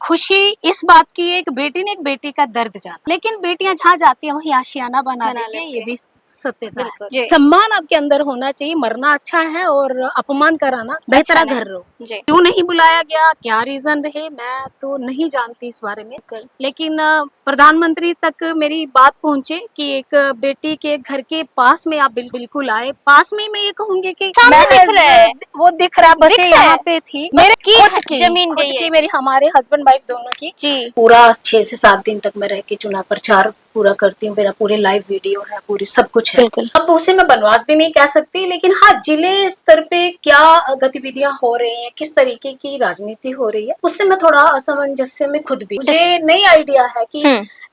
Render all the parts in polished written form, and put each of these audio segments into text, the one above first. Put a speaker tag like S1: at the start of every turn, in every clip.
S1: खुशी इस बात की है कि बेटी ने एक बेटी का दर्द जाना, लेकिन बेटियां जहाँ जाती हैं वही आशियाना बना लेती हैं, ये भी सत्यता है। सम्मान आपके अंदर होना चाहिए। मरना अच्छा है और अपमान कराना बेहतर
S2: अच्छा
S1: घर रहो। क्यों नहीं बुलाया गया, क्या रीजन रहे, मैं तो नहीं जानती इस बारे में, लेकिन प्रधानमंत्री तक मेरी बात पहुंचे कि एक बेटी के घर के पास में आप बिल्कुल आए। पास में मैं ये कहूंगी कि वो दिख रहा है, बस यहाँ पे थी मेरे खुद की मेरी हमारे हस्बैंड वाइफ दोनों की
S2: जी।
S1: पूरा 6 से 7 दिन तक मैं रह के चुनाव प्रचार पूरा करती हूँ। मेरा पूरे लाइव वीडियो है, पूरी सब कुछ है। अब उसे मैं बनवास भी नहीं कह सकती, लेकिन हाँ, जिले स्तर पे क्या गतिविधियां हो रही हैं, किस तरीके की राजनीति हो रही है, उससे मैं थोड़ा असमंजस्य में खुद भी, मुझे नहीं आइडिया है कि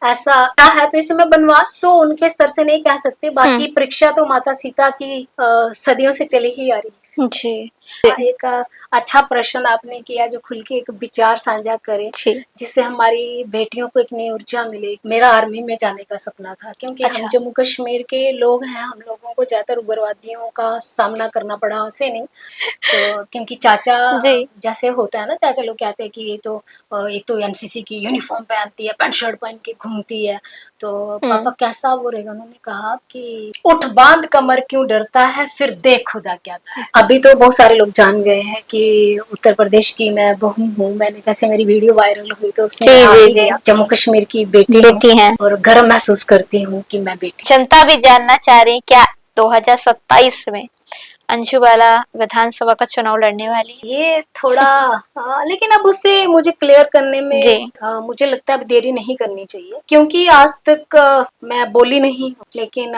S1: ऐसा क्या है, तो इसे मैं बनवास तो उनके स्तर से नहीं कह सकती। बाकी परीक्षा तो माता सीता की सदियों से चली ही आ रही है।
S2: जी।
S1: एक अच्छा प्रश्न आपने किया, जो खुल के एक विचार साझा करे, जिससे हमारी बेटियों को एक नई ऊर्जा मिले। मेरा आर्मी में जाने का सपना था, क्योंकि हम जम्मू कश्मीर के लोग हैं, हम लोगों को ज्यादातर उग्रवादियों का सामना करना पड़ा, उसे नहीं तो क्योंकि चाचा जैसे होता है ना, चाचा लोग कहते हैं कि ये तो एक तो एनसीसी की यूनिफॉर्म पहनती है, पैंट शर्ट पहन के घूमती है, तो पापा कैसा वो रहेगा। उन्होंने कहा कि उठ बांध कमर क्यों डरता है, फिर देख खुदा क्या था। अभी तो बहुत सारे लोग जान गए हैं कि उत्तर प्रदेश की मैं बहू हूँ। मैंने जैसे मेरी वीडियो वायरल हुई तो उसमें जम्मू कश्मीर की बेटी है और गर्व महसूस करती हूँ कि मैं बेटी।
S2: जनता भी जानना चाह रही क्या 2027 में अंशु बाला विधानसभा का चुनाव लड़ने वाली?
S1: ये थोड़ा लेकिन अब उससे मुझे क्लियर करने में मुझे लगता है अब देरी नहीं करनी चाहिए, क्योंकि आज तक मैं बोली नहीं हूँ। लेकिन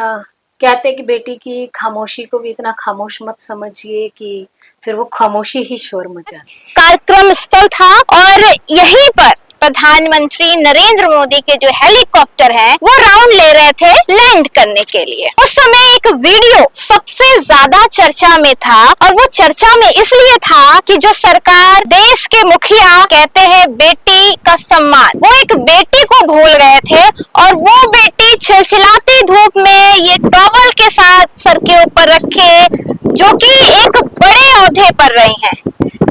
S1: कहते कि बेटी की खामोशी को भी इतना खामोश मत समझिए कि फिर वो खामोशी ही शोर मचा।
S2: कार्यक्रम स्थल था और यहीं पर प्रधानमंत्री नरेंद्र मोदी के जो हेलीकॉप्टर है वो राउंड ले रहे थे लैंड करने के लिए। उस समय एक वीडियो सबसे ज्यादा चर्चा में था, और वो चर्चा में इसलिए था कि जो सरकार, देश के मुखिया कहते हैं बेटी का सम्मान, वो एक बेटी को भूल गए थे। और वो बेटी चिलचिलाती धूप में ये टॉवल के साथ सर के ऊपर रखे, जो कि एक बड़े ओहदे पर रही हैं,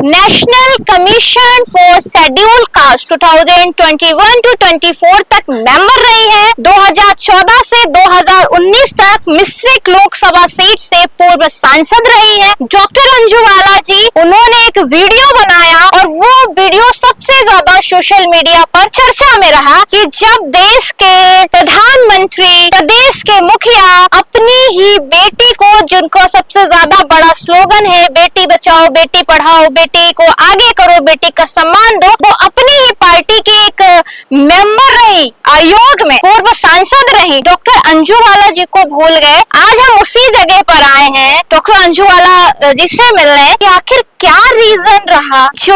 S2: national commission for schedule caste 2021 to 24 तक मेंबर रही है। 2014 से 2019 तक मिश्रित लोकसभा सीट से पूर्व सांसद रही है। डॉक्टर अंजू बाला जी, उन्होंने एक वीडियो बनाया और वो वीडियो सबसे ज्यादा सोशल मीडिया पर चर्चा में रहा कि जब देश के प्रधानमंत्री, प्रदेश के मुखिया अपनी ही बेटी को, जिनको सबसे ज्यादा बड़ा स्लोगन है बेटी बचाओ बेटी पढ़ाओ, बेटी को आगे करो, बेटी का सम्मान दो, वो अपनी ही पार्टी के एक मेंबर रही, आयोग में पूर्व सांसद रही, डॉक्टर अंजू बाला जी को भूल गए। आज हम उसी जगह पर आए हैं डॉक्टर अंजू बाला जी से मिलने कि आखिर क्या रीजन रहा जो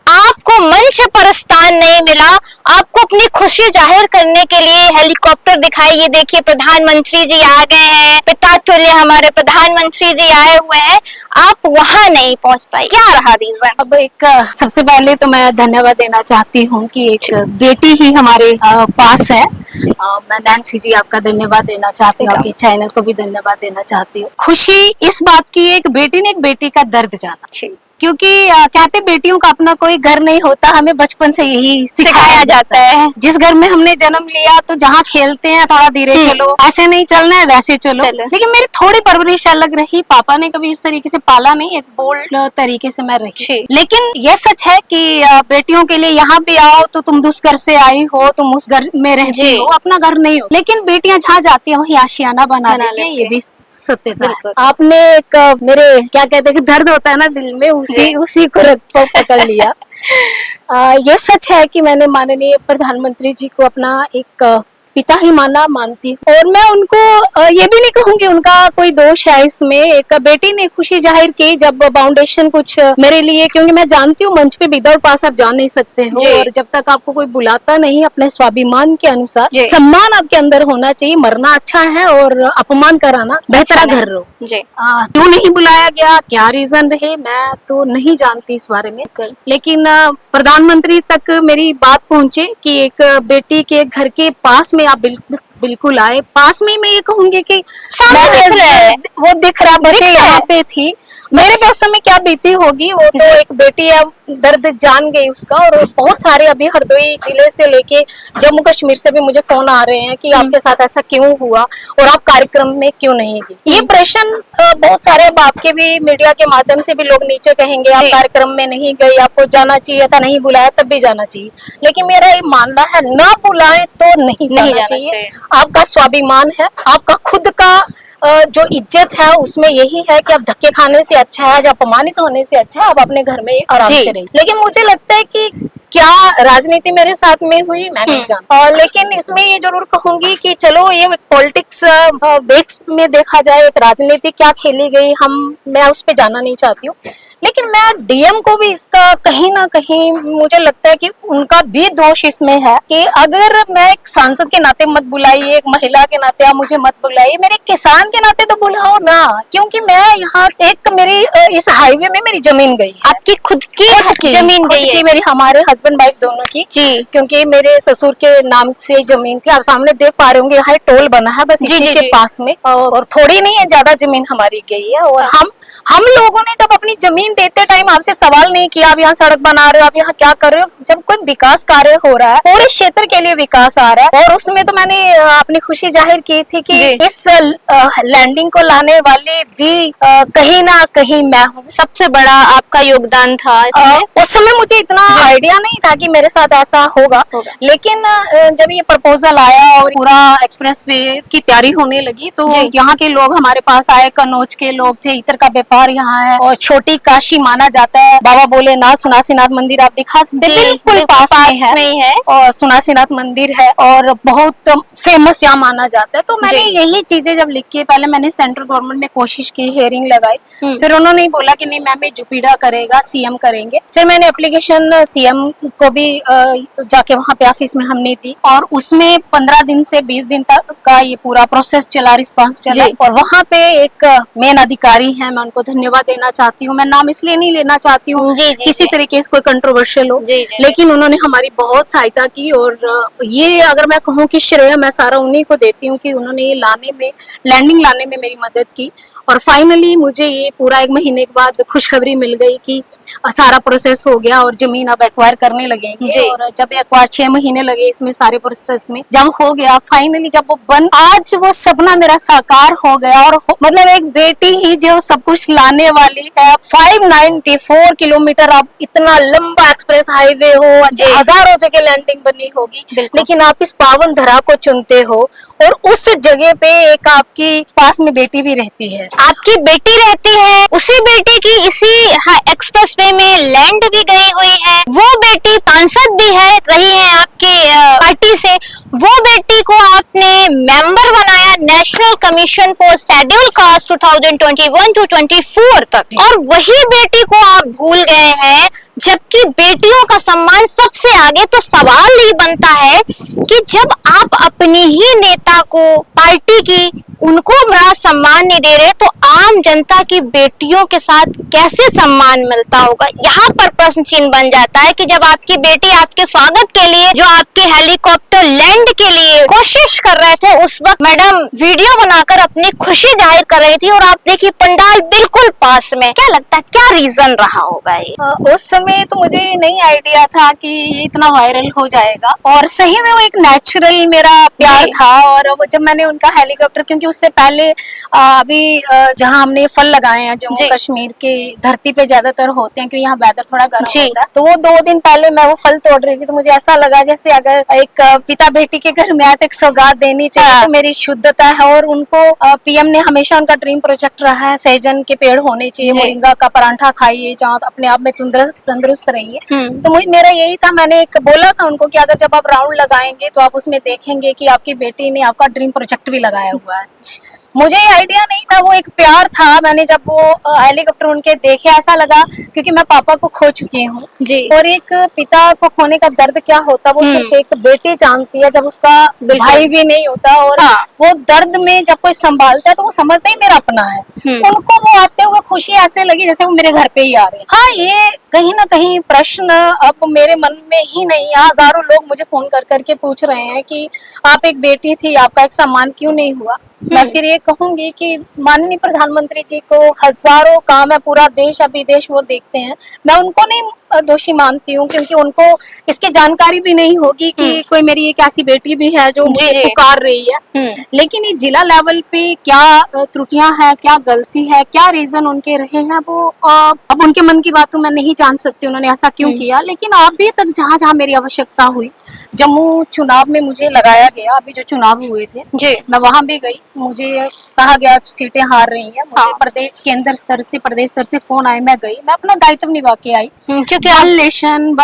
S2: आपको मंच पर स्थान नहीं मिला, आपको अपनी खुशी जाहिर करने के लिए हेलीकॉप्टर दिखाई। ये देखिए प्रधानमंत्री जी आ गए हैं, पिता तुल्य हमारे प्रधानमंत्री जी आए हुए हैं, आप वहां नहीं पहुंच पाई, क्या रहा रीजन?
S1: अब एक सबसे पहले तो मैं धन्यवाद देना चाहती हूँ कि एक बेटी ही हमारे पास है। मैं नैन्सी जी आपका धन्यवाद देना चाहती हूँ, आपके चैनल को भी धन्यवाद देना चाहती हूँ। खुशी इस बात की है कि बेटी ने एक बेटी का दर्द जाना, क्योंकि कहते बेटियों का अपना कोई घर नहीं होता, हमें बचपन से यही सिखाया जाता है। जिस घर में हमने जन्म लिया तो जहाँ खेलते हैं थोड़ा धीरे चलो, ऐसे नहीं चलना है वैसे चलो। लेकिन मेरी थोड़ी परवरिश अलग रही, पापा ने कभी इस तरीके से पाला नहीं, एक बोल्ड तरीके से मैं रही। लेकिन ये सच है कि बेटियों के लिए यहाँ पे आओ तो तुम उस घर से आई हो, तुम उस घर में रहती हो, अपना घर नहीं हो। लेकिन बेटियां जहाँ जाती है वही आशियाना बना लेती है, ये भी सत्यता है। आपने एक मेरे क्या कहते हैं कि दर्द होता है ना दिल में, उसी को पकड़ लिया। ये सच है कि मैंने माननीय प्रधानमंत्री जी को अपना एक पिता ही मानती हूँ, और मैं उनको ये भी नहीं कहूंगी उनका कोई दोष है इसमें। एक बेटी ने खुशी जाहिर की जब फाउंडेशन कुछ मेरे लिए, क्योंकि मैं जानती हूँ मंच पे विदाउट पास आप जा नहीं सकते हो, और जब तक आपको कोई बुलाता नहीं, अपने स्वाभिमान के अनुसार सम्मान आपके अंदर होना चाहिए। मरना अच्छा है और अपमान कराना बेहतर घर रहो। क्यों नहीं बुलाया गया, क्या रीजन रहे, मैं तो नहीं जानती इस बारे में, लेकिन प्रधानमंत्री तक मेरी बात पहुंचे कि एक बेटी के घर के पास में आप बिल्कुल आए पास में। मैं ये कहूंगी कि
S2: सामने
S1: मैं
S2: दिख रहा है।
S1: वो दिख रहा, बस ये यहाँ पे थी। मेरे तो उस समय क्या बीती होगी, वो तो एक बेटी है, दर्द जान गई उसका। और बहुत सारे अभी हरदोई जिले से लेके जम्मू कश्मीर से भी मुझे फोन आ रहे हैं कि आपके साथ ऐसा क्यों हुआ और आप कार्यक्रम में क्यों नहीं गई। ये प्रश्न बहुत सारे अब आपके भी मीडिया के माध्यम से भी लोग नीचे कहेंगे, आप कार्यक्रम में नहीं गई, आपको जाना चाहिए था, नहीं बुलाया तब भी जाना चाहिए। लेकिन मेरा ये मानना है, ना बुलाए तो नहीं जाना चाहिए। आपका स्वाभिमान है, आपका खुद का जो इज्जत है उसमें यही है कि आप धक्के खाने से अच्छा है, जब अपमानित होने से अच्छा है आप अपने घर में आराम से रहिए। लेकिन मुझे लगता है कि क्या राजनीति मेरे साथ में हुई मैं नहीं जानता, लेकिन इसमें ये जरूर कहूंगी कि चलो ये पॉलिटिक्स बेस में देखा जाए, एक राजनीति क्या खेली गई, मैं उस पे जाना नहीं चाहती हूँ। लेकिन मैं डीएम को भी इसका कहीं ना कहीं मुझे लगता है कि उनका भी दोष इसमें है कि अगर मैं एक सांसद के नाते मत बुलाइए, एक महिला के नाते आप मुझे मत बुलाइए, मेरे किसान के नाते तो बुलाओ ना। क्योंकि मैं यहाँ एक मेरी इस हाईवे में मेरी जमीन गई है,
S2: आपकी खुद की जमीन गई है?
S1: मेरी, हमारे हस्बैंड वाइफ दोनों की जी। क्योंकि मेरे ससुर के नाम से जमीन थी, आप सामने देख पा रहे होंगे, यहाँ टोल बना है बस इसी के पास में, और थोड़ी नहीं है, ज्यादा जमीन हमारी गई है। और हम लोगों ने जब अपनी जमीन देते टाइम आपसे सवाल नहीं किया आप यहाँ सड़क बना रहे हो, आप यहाँ क्या कर रहे हो। जब कोई विकास कार्य हो रहा है, पूरे क्षेत्र के लिए विकास आ रहा है, और उसमें तो मैंने अपनी खुशी जाहिर की थी कि इस लैंडिंग को लाने वाली भी कहीं ना कहीं मैं हूँ।
S2: सबसे बड़ा आपका योगदान था इसमें।
S1: उस समय मुझे इतना आइडिया नहीं था कि मेरे साथ ऐसा होगा। लेकिन जब ये प्रपोजल आया और पूरा एक्सप्रेसवे की तैयारी होने लगी, तो यहाँ के लोग हमारे पास आए, कन्नौज के लोग थे, इतर का व्यापार यहाँ है और छोटी काशी माना जाता है। बाबा भोलेनाथ सुनासीनाथ मंदिर आप दिखा सकते, बिल्कुल पास में है, और सुनासीनाथ मंदिर है और बहुत फेमस यहाँ माना जाता है। तो मैंने यही चीजें जब लिखी, पहले मैंने सेंट्रल गवर्नमेंट में कोशिश की, हियरिंग लगाई, फिर उन्होंने बोला कि नहीं मैम ये जुपीडा करेगा, सीएम करेंगे। फिर मैंने एप्लीकेशन सीएम को भी जाके वहाँ पे ऑफिस में हमने दी, और उसमें 15 दिन से 20 दिन तक का ये पूरा प्रोसेस चला, रिस्पांस चला। और वहाँ पे एक मेन अधिकारी है, मैं उनको धन्यवाद देना चाहती हूँ। मैं नाम इसलिए नहीं लेना चाहती हूँ किसी तरीके से कोई कंट्रोवर्शियल हो, लेकिन उन्होंने हमारी बहुत सहायता की। और ये अगर मैं कहूँ कि श्रेय मैं सारा उन्हीं को देती हूँ कि उन्होंने ये लैंडिंग लाने में मेरी मदद की। और फाइनली मुझे ये पूरा 1 महीने के बाद खुशखबरी मिल गई कि सारा प्रोसेस हो गया और जमीन अब एक्वायर करने लगेंगे। और जब एक्वायर 6 महीने लगे इसमें सारे प्रोसेस में, जब हो गया फाइनली, जब वो बन, आज वो सपना मेरा साकार हो गया। और मतलब एक बेटी ही जो सब कुछ लाने वाली है। 594 किलोमीटर, अब इतना लंबा एक्सप्रेस हाईवे हो, हजारों जगह लैंडिंग बनी होगी, लेकिन आप इस पावन धरा को चुनते हो और उस जगह पे एक आपकी पास में बेटी भी रहती है,
S2: आपकी बेटी रहती है, उसी बेटी की इसी एक्सप्रेसवे में लैंड भी गई हुई है। वो बेटी सांसद भी है, रही है आपकी पार्टी से। वो बेटी को आपने मेंबर बनाया national commission for schedule caste 2021 to 24 तक, और वही बेटी को आप भूल गए हैं। जबकि बेटियों का सम्मान सबसे आगे, तो सवाल ये बनता है कि जब आप अपनी ही नेता को, पार्टी की, उनको बड़ा सम्मान नहीं दे रहे, तो आम जनता की बेटियों के साथ कैसे सम्मान मिलता होगा। यहाँ पर प्रश्न चिन्ह बन जाता है कि जब आपकी बेटी आपके स्वागत के लिए, जो आपके हेलीकॉप्टर लैंड के लिए कोशिश कर रहे थे, उस वक्त मैडम वीडियो बनाकर अपनी खुशी जाहिर कर रही थी, और आप देखिए पंडाल बिल्कुल पास में। क्या लगता है क्या रीजन रहा होगा ये?
S1: उस समय तो मुझे नहीं आइडिया था कि ये इतना वायरल हो जाएगा, और सही में वो एक नेचुरल मेरा प्यार था। और वो जब मैंने उनका हेलीकॉप्टर, क्योंकि उससे पहले अभी जहाँ हमने फल लगाए हैं जम्मू कश्मीर के धरती पे ज्यादातर होते हैं, क्योंकि यहाँ वेदर थोड़ा गर्म होता है, तो वो 2 दिन पहले मैं वो फल तोड़ रही थी, तो मुझे ऐसा लगा जैसे अगर एक पिता बेटी के घर में आए तो एक सौगात देनी चाहिए। तो मेरी शुद्धता है, और उनको पीएम ने हमेशा उनका ड्रीम प्रोजेक्ट रहा है, सहजन के पेड़ होने चाहिए, मोरिंगा का परांठा खाइए, जहाँ अपने आप में तंदुरुस्त रहिए। तो मेरा यही था, मैंने एक बोला था उनको कि अगर जब आप राउंड लगाएंगे तो आप उसमें देखेंगे कि आपकी बेटी ने आपका ड्रीम प्रोजेक्ट भी लगाया हुआ है। मुझे आइडिया नहीं था, वो एक प्यार था। मैंने जब वो हेलीकॉप्टर उनके देखे ऐसा लगा, क्योंकि मैं पापा को खो चुकी हूँ
S2: जी।
S1: और एक पिता को खोने का दर्द क्या होता वो सिर्फ एक बेटी जानती है, जब उसका भाई भी नहीं होता। और
S2: हाँ।
S1: वो दर्द में जब कोई संभालता है तो वो समझता ही मेरा अपना है। उनको वो आते हुए खुशी ऐसे लगी जैसे वो मेरे घर पे ही आ रहे हैं। हाँ, ये कहीं ना कहीं प्रश्न अब मेरे मन में ही नहीं, हजारों लोग मुझे फोन कर करके पूछ रहे हैं कि आप एक बेटी थी, आपका एक सम्मान क्यों नहीं हुआ। मैं फिर ये कहूंगी कि माननीय प्रधानमंत्री जी को हजारों काम है, पूरा देश और विदेश वो देखते हैं। मैं उनको नहीं दोषी मानती हूँ, क्योंकि उनको इसकी जानकारी भी नहीं होगी कि कोई मेरी एक ऐसी बेटी भी है जो मुझे पुकार रही है। लेकिन ये जिला लेवल पे क्या त्रुटियां हैं, क्या गलती है, क्या रीजन उनके रहे हैं, वो अब उनके मन की बात तो मैं नहीं जान सकती उन्होंने ऐसा क्यों किया। लेकिन अभी तक जहाँ जहाँ मेरी आवश्यकता हुई, जम्मू चुनाव में मुझे लगाया गया, अभी जो चुनाव हुए थे
S2: जी।
S1: मैं वहां भी गई, मुझे कहा गया सीटें हार रही हैं। मुझे प्रदेश केंद्र स्तर से, प्रदेश स्तर से फोन आए, मैं गई, मैं अपना दायित्व निभा के आई।
S2: क्योंकि
S1: वन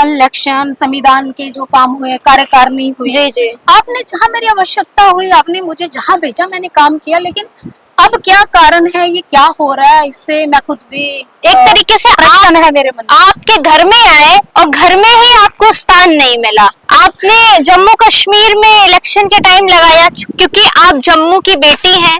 S1: इलेक्शन, संविधान के जो काम हुए, कार्यकारिणी हुई, आपने जहाँ मेरी आवश्यकता हुई, आपने मुझे जहाँ भेजा, मैंने काम किया। लेकिन अब क्या कारण है, ये क्या हो रहा है, इससे मैं खुद भी
S2: एक तरीके से
S1: प्रश्न है मेरे मन में।
S2: आपके घर में आए और घर में ही आपको स्थान नहीं मिला। आपने जम्मू कश्मीर में इलेक्शन के टाइम लगाया, क्योंकि आप जम्मू की बेटी हैं।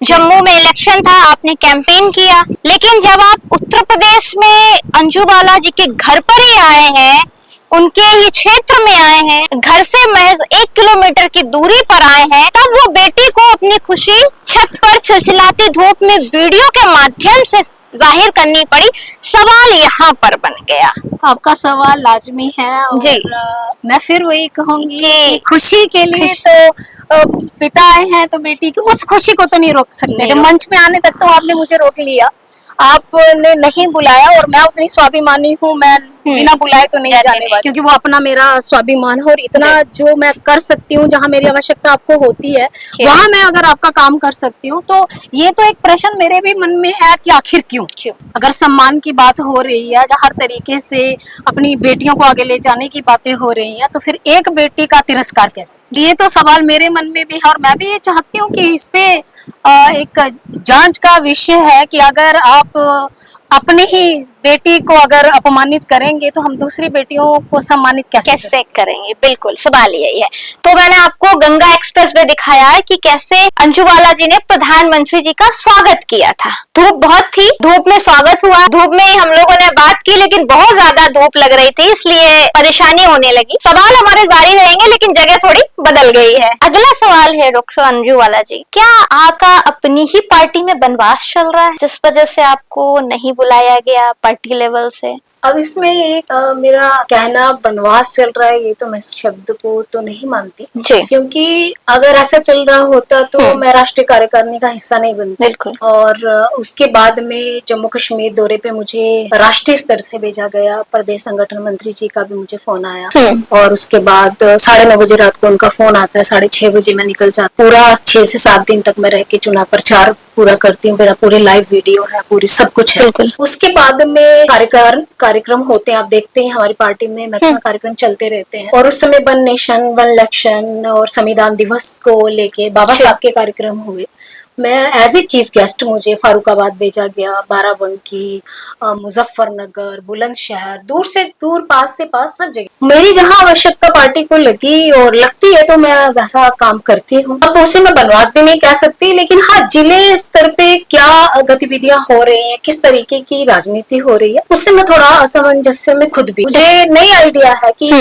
S2: जम्मू में इलेक्शन था, आपने कैंपेन किया। लेकिन जब आप उत्तर प्रदेश में अंजू बाला जी के घर पर ही आए हैं, उनके ही क्षेत्र में आए हैं, घर से महज 1 किलोमीटर की दूरी पर आए हैं, तब वो बेटी को अपनी खुशी छत पर चिलचिलाती धूप में वीडियो के माध्यम से जाहिर करनी पड़ी। सवाल यहाँ पर बन गया।
S1: आपका सवाल लाजमी है और
S2: जी।
S1: मैं फिर वही कहूंगी कि खुशी के लिए तो पिता आए हैं, तो बेटी की उस खुशी को तो नहीं रोक सकते। मंच में आने तक तो आपने मुझे रोक लिया, आपने नहीं बुलाया, और मैं उतनी स्वाभिमानी हूँ, मैं बिना बुलाए तो नहीं जाने वाली, क्योंकि वो अपना मेरा स्वाभिमान है। और इतना जो मैं कर सकती हूँ, जहाँ मेरी आवश्यकता आपको होती है वहां मैं अगर आपका काम कर सकती हूँ, तो ये तो एक प्रश्न मेरे भी मन में है कि आखिर क्यों। अगर सम्मान की बात हो रही है, जहाँ हर तरीके से अपनी बेटियों को आगे ले जाने की बातें हो रही हैं, तो फिर एक बेटी का तिरस्कार कैसे, ये तो सवाल मेरे मन में भी है। और मैं भी ये चाहती हूँ कि इस पे एक जांच का विषय है कि अगर आप अपनी ही बेटी को अगर अपमानित करेंगे तो हम दूसरी बेटियों को सम्मानित कैसे
S2: करेंगे। बिल्कुल, सवाल यही है। तो मैंने आपको गंगा एक्सप्रेस में दिखाया है कि कैसे अंजू बाला जी ने प्रधानमंत्री जी का स्वागत किया था। धूप बहुत थी, धूप में स्वागत हुआ, धूप में हम लोगों ने बात की, लेकिन बहुत ज्यादा धूप लग रही थी, इसलिए परेशानी होने लगी। सवाल हमारे जारी रहेंगे, लेकिन जगह थोड़ी बदल गई है। अगला सवाल है डॉक्टर अंजू बाला जी, क्या आपका अपनी ही पार्टी में बनवास चल रहा है, जिस वजह से आपको नहीं बुलाया गया पार्टी लेवल से?
S1: अब इसमें एक मेरा कहना बनवास चल रहा है, ये तो मैं इस शब्द को तो नहीं मानती
S2: जी।
S1: क्योंकि अगर ऐसा चल रहा होता तो मैं राष्ट्रीय कार्यकारिणी का हिस्सा नहीं बनती।
S2: बिल्कुल।
S1: और उसके बाद में जम्मू कश्मीर दौरे पे मुझे राष्ट्रीय स्तर से भेजा गया, प्रदेश संगठन मंत्री जी का भी मुझे फोन आया, और उसके बाद 9:30 बजे रात को उनका फोन आता है, 6:30 बजे मैं निकल जाती। पूरा 6 से 7 दिन तक मैं रह के चुनाव प्रचार पूरा करती हूँ, मेरा पूरे लाइव वीडियो है, पूरी सब कुछ है। उसके बाद में कार्यक्रम होते हैं, आप देखते हैं हमारी पार्टी में मैक्सिमम कार्यक्रम चलते रहते हैं। और उस समय वन नेशन वन इलेक्शन और संविधान दिवस को लेके बाबा साहब के कार्यक्रम हुए। मैं एज ए चीफ गेस्ट मुझे फारुखाबाद भेजा गया, बाराबंकी, मुजफ्फरनगर, बुलंदशहर, दूर से दूर, पास से पास, सब जगह मेरी जहाँ आवश्यकता पार्टी को लगी और लगती है तो मैं वैसा काम करती हूँ। अब उसे मैं बनवास भी नहीं कह सकती, लेकिन हाँ, जिले स्तर पे क्या गतिविधियां हो रही हैं, किस तरीके की राजनीति हो रही है, उससे मैं थोड़ा असमंजस्य में खुद भी, मुझे नहीं आइडिया है कि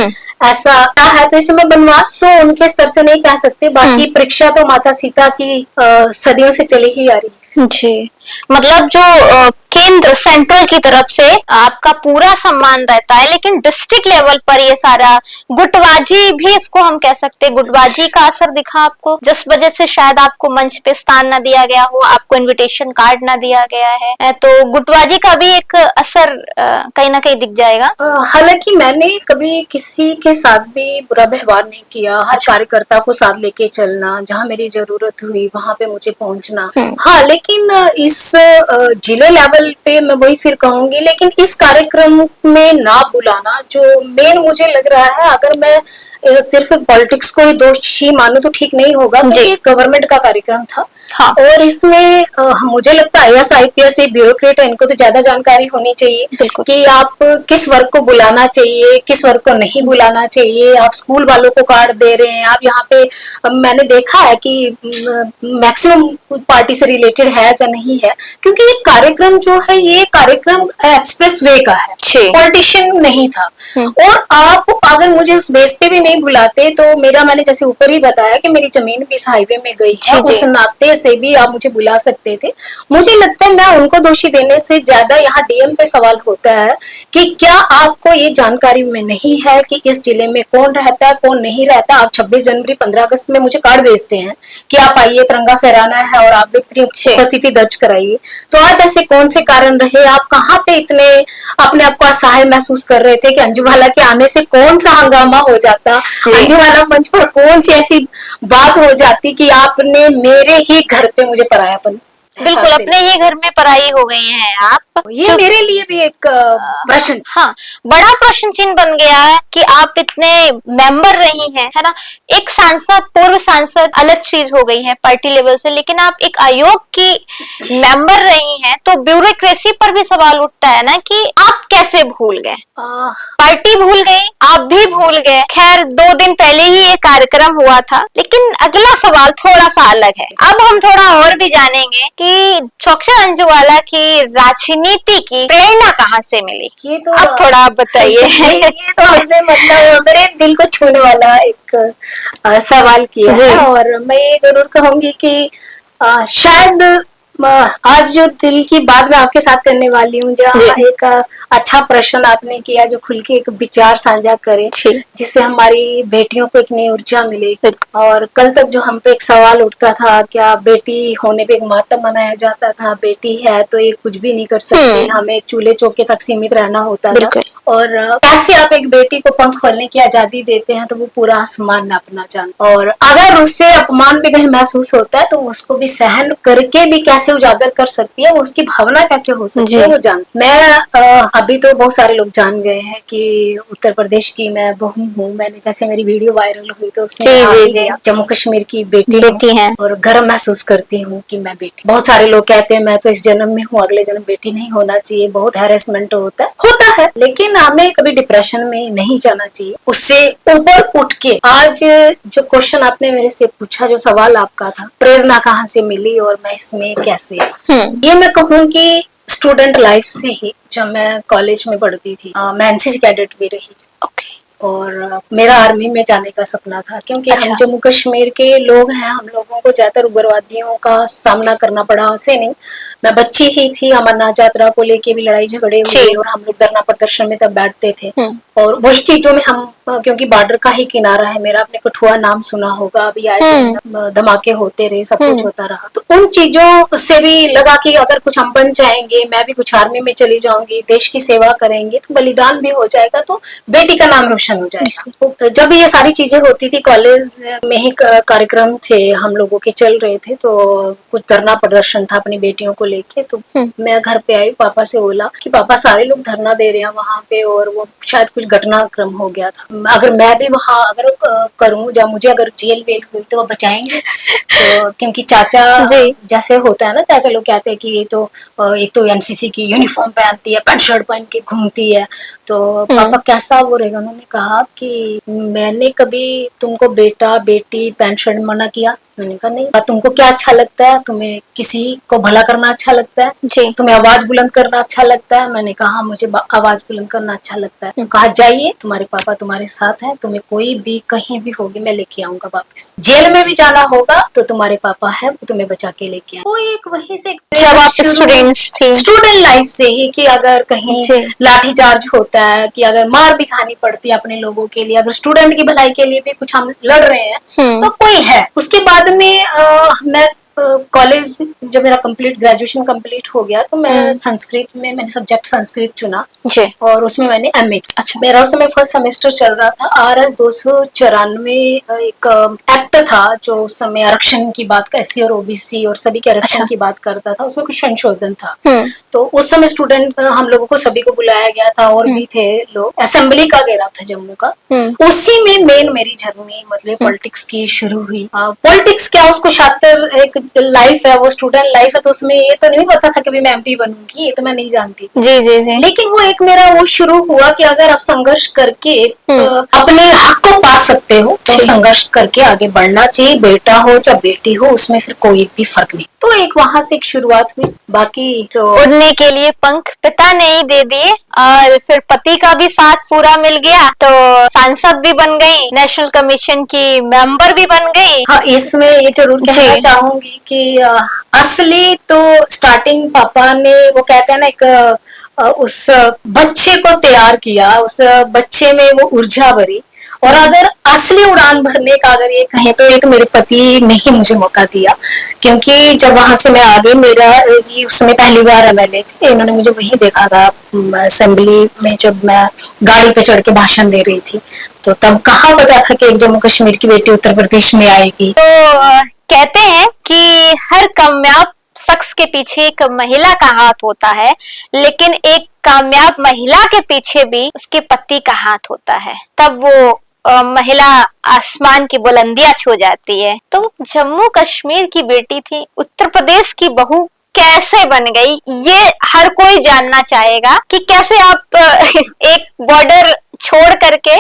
S1: ऐसा क्या है, तो इसे मैं बनवास तो उनके स्तर से नहीं कह सकते। बाकी परीक्षा तो माता सीता की सदियों से चली ही आ रही है।
S2: जी, मतलब जो केंद्र सेंट्रल की तरफ से आपका पूरा सम्मान रहता है, लेकिन डिस्ट्रिक्ट लेवल पर ये सारा गुटबाजी भी इसको हम कह सकते हैं, गुटबाजी का असर दिखा आपको, जिस वजह से शायद आपको मंच पे स्थान न दिया गया हो, आपको इनविटेशन कार्ड न दिया गया है, तो गुटबाजी का भी एक असर कहीं ना कहीं दिख जाएगा।
S1: हालांकि मैंने कभी किसी के साथ भी बुरा व्यवहार नहीं किया, हर कार्यकर्ता को साथ लेके चलना, जहाँ मेरी जरूरत हुई वहां पे मुझे पहुंचना। हाँ, लेकिन लेकिन इस जिले लेवल पे मैं वही फिर कहूंगी, लेकिन इस कार्यक्रम में ना बुलाना जो मेन मुझे लग रहा है, अगर मैं सिर्फ पॉलिटिक्स को ही दोषी मानूं तो ठीक नहीं होगा, क्योंकि ये गवर्नमेंट का कार्यक्रम था।
S2: हाँ।
S1: और इसमें मुझे लगता है IAS IPS ये ब्यूरोक्रेट है, इनको तो ज्यादा जानकारी होनी चाहिए कि आप किस वर्ग को बुलाना चाहिए, किस वर्ग को नहीं बुलाना चाहिए। आप स्कूल वालों को कार्ड दे रहे हैं, आप यहाँ पे मैंने देखा है कि मैक्सिमम पार्टी से रिलेटेड है या नहीं है, क्योंकि ये कार्यक्रम जो है ये कार्यक्रम एक्सप्रेस वे का है, पॉलिटिशियन नहीं था। और आप अगर मुझे उस बेस पे भी नहीं बुलाते तो मैंने जैसे ऊपर ही बताया कि मेरी जमीन भी इस हाईवे में गई है, उस नाते से भी आप मुझे बुला सकते थे। मुझे लगता है मैं उनको दोषी देने से ज्यादा यहाँ DM पे सवाल होता है कि क्या आपको ये जानकारी में नहीं है कि इस जिले में कौन रहता है कौन नहीं रहता। आप 26 जनवरी 15 अगस्त में मुझे कार्ड भेजते हैं कि आप आइए, तिरंगा फहराना है और आप भी उपस्थिति दर्ज कराइए। तो आज ऐसे कौन से कारण रहे, आप कहाँ पे इतने अपने आप को असहाय महसूस कर रहे थे कि अंजुबाला के आने से कौन सा हंगामा हो जाता, अंजुबाला मंच पर कौन सी ऐसी बात हो जाती कि आपने मेरे ही घर पे मुझे परायापन।
S2: बिल्कुल, अपने ही घर में पराई हो गई हैं आप।
S1: ये मेरे लिए भी एक प्रश्न,
S2: हाँ, बड़ा प्रश्न चिन्ह बन गया है कि आप इतने मेंबर रही हैं, है ना। एक सांसद, पूर्व सांसद अलग चीज हो गई है पार्टी लेवल से, लेकिन आप एक आयोग की मेंबर रही हैं, तो ब्यूरोक्रेसी पर भी सवाल उठता है ना कि आप कैसे भूल गए, पार्टी भूल गई, आप भी भूल गए। खैर 2 दिन पहले ही ये कार्यक्रम हुआ था, लेकिन अगला सवाल थोड़ा सा अलग है। अब हम थोड़ा और भी जानेंगे कि चौकीदार अंजुबाला की राजनीति की प्रेरणा कहाँ से मिली।
S1: ये तो
S2: अब थोड़ा आप बताइए।
S1: ये तो आपने मतलब मेरे दिल को छूने वाला एक सवाल किया है, और मैं ये जरूर कहूंगी कि शायद आज जो दिल की बात मैं आपके साथ करने वाली हूँ, जहाँ एक अच्छा प्रश्न आपने किया, जो खुल के एक विचार साझा करे जिससे हमारी बेटियों को एक नई ऊर्जा मिले। और कल तक जो हम पे एक सवाल उठता था, क्या बेटी होने पे एक मातम मनाया जाता था, बेटी है तो ये कुछ भी नहीं कर सकती, हमें चूल्हे चौके तक सीमित रहना होता था। और कैसे आप एक बेटी को पंख खोलने की आजादी देते हैं तो वो पूरा आसमान नापना जानता, और अगर उससे अपमान भी कहीं महसूस होता है तो उसको भी सहन करके भी कैसे उजागर कर सकती है, वो उसकी भावना कैसे हो सकती है वो जान। मैं अभी तो बहुत सारे लोग जान गए हैं कि उत्तर प्रदेश की मैं बहू हूँ। मैंने जैसे मेरी वीडियो वायरल हुई तो उसमें जम्मू कश्मीर की बेटी है और गर्व महसूस करती हूँ कि मैं बेटी। बहुत सारे लोग कहते हैं मैं तो इस जन्म में हूँ, अगले जन्म बेटी नहीं होना चाहिए, बहुत हैरेसमेंट होता है, लेकिन हमें कभी डिप्रेशन में नहीं जाना चाहिए। उससे ऊपर उठ के आज जो क्वेश्चन आपने मेरे से पूछा, जो सवाल आपका था, प्रेरणा कहाँ से मिली और मैं इसमें कैसे, ये मैं कहूँ कि स्टूडेंट लाइफ से ही, जब मैं कॉलेज में पढ़ती थी, मैं NCC कैडेट भी रही। और मेरा आर्मी में जाने का सपना था, क्योंकि हम जम्मू कश्मीर के लोग हैं, हम लोगों को ज्यादातर उग्रवादियों का सामना करना पड़ा। ऐसे नहीं, मैं बच्ची ही थी, अमरनाथ यात्रा को लेके भी लड़ाई झगड़े हुए और हम लोग धरना प्रदर्शन में तब बैठते थे। और वही चीजों में हम, क्योंकि बॉर्डर का ही किनारा है मेरा, आपने कठुआ नाम सुना होगा, अभी आए धमाके होते रहे, सब कुछ होता रहा, तो उन चीजों से भी लगा कि अगर कुछ हम बन जाएंगे, मैं भी कुछ आर्मी में चली जाऊंगी, देश की सेवा करेंगे तो बलिदान भी हो जाएगा, तो बेटी का नाम रोशन हो जाएगा। तो जब ये सारी चीजें होती थी, कॉलेज में ही कार्यक्रम थे हम लोगों के चल रहे थे, तो कुछ धरना प्रदर्शन था अपनी बेटियों को लेके। तो मैं घर पे आई, पापा से बोला कि पापा सारे लोग धरना दे रहे हैं वहां पे, और वो शायद कुछ घटनाक्रम हो गया था, अगर मैं भी वहां अगर करूं, या मुझे अगर जेल वेल हुई तो वो बचाएंगे। तो क्योंकि चाचा जैसे होता है ना, चाचा लोग कहते हैं कि ये तो एक तो NCC की यूनिफॉर्म पहनती है, पैंट शर्ट पहन के घूमती है, तो पापा कैसा वो रहेगा। उन्होंने कहा कि मैंने कभी तुमको बेटा बेटी पैंट शर्ट मना किया? मैंने कहा नहीं। तुमको क्या अच्छा लगता है? तुम्हें किसी को भला करना अच्छा लगता है? तुम्हें आवाज बुलंद करना अच्छा लगता है? मैंने कहा मुझे आवाज बुलंद करना अच्छा लगता है। कहा जाइए, तुम्हारे पापा तुम्हारे साथ हैं, तुम्हें कोई भी कहीं भी होगी मैं लेके आऊंगा वापस, जेल में भी जाना होगा तो तुम्हारे पापा है, वो तुम्हें बचा के लेके आए। वो एक वहीं से स्टूडेंट लाइफ से ही कि अगर कहीं लाठीचार्ज होता है, कि अगर मार भी खानी पड़ती है अपने लोगों के लिए, अगर स्टूडेंट की भलाई के लिए भी कुछ हम लड़ रहे हैं तो कोई है। उसके बाद में मैं कॉलेज जब मेरा कंप्लीट ग्रेजुएशन कंप्लीट हो गया तो मैं संस्कृत में मैंने सब्जेक्ट संस्कृत चुना
S2: जी।
S1: और उसमें मैंने एमए।
S2: अच्छा।
S1: मेरा उस समय फर्स्ट सेमेस्टर चल रहा था। RS 294 एक एक्ट था जो उस समय आरक्षण की बात, SC और OBC और सभी के आरक्षण
S2: अच्छा।
S1: की बात करता था। उसमें कुछ संशोधन था।
S2: हम्म।
S1: तो उस समय स्टूडेंट हम लोगों को सभी को बुलाया गया था और भी थे लोग। असेंबली का घेराव था जम्मू का। उसी में मेन मेरी जर्नी मतलब पॉलिटिक्स की शुरू हुई। पॉलिटिक्स क्या, उसको छात्र एक लाइफ है, वो स्टूडेंट लाइफ है, तो उसमें ये तो नहीं पता था कभी मैं MP बनूंगी, ये तो मैं नहीं जानती।
S2: जी जी जी।
S1: लेकिन वो एक मेरा वो शुरू हुआ कि अगर आप संघर्ष करके अपने हक को पा सकते हो तो संघर्ष करके आगे बढ़ना चाहिए। बेटा हो या बेटी हो, उसमें फिर कोई भी फर्क नहीं। तो एक वहां से एक शुरुआत हुई। बाकी तो
S2: उड़ने के लिए पंख पिता ने ही दे दिए और फिर पति का भी साथ पूरा मिल गया, तो सांसद भी बन गई, नेशनल कमीशन की मेंबर भी बन गई।
S1: हाँ, इसमें ये जरूर कहना चाहूंगी कि असली तो स्टार्टिंग पापा ने, वो कहते हैं ना, एक उस बच्चे को तैयार किया, उस बच्चे में वो ऊर्जा भरी। और अगर असली उड़ान भरने का अगर ये कहें तो एक मेरे पति ने ही मुझे मौका दिया। क्योंकि जब वहां से मैं आ गई, मेरा ये उस समय पहली बार MLA थे, इन्होंने मुझे वहीं देखा था असेंबली में जब मैं गाड़ी पे चढ़ के भाषण दे रही थी। तो तब कहाँ पता था कि एक जम्मू कश्मीर की बेटी उत्तर प्रदेश में आएगी।
S2: तो कहते हैं कि हर कामयाब शख्स के पीछे एक महिला का हाथ होता है, लेकिन एक कामयाब महिला के पीछे भी उसके पति का हाथ होता है, तब वो महिला आसमान की बुलंदियां छू जाती है। तो जम्मू कश्मीर की बेटी थी, उत्तर प्रदेश की बहू कैसे बन गई, ये हर कोई जानना चाहेगा कि कैसे आप एक बॉर्डर छोड़ करके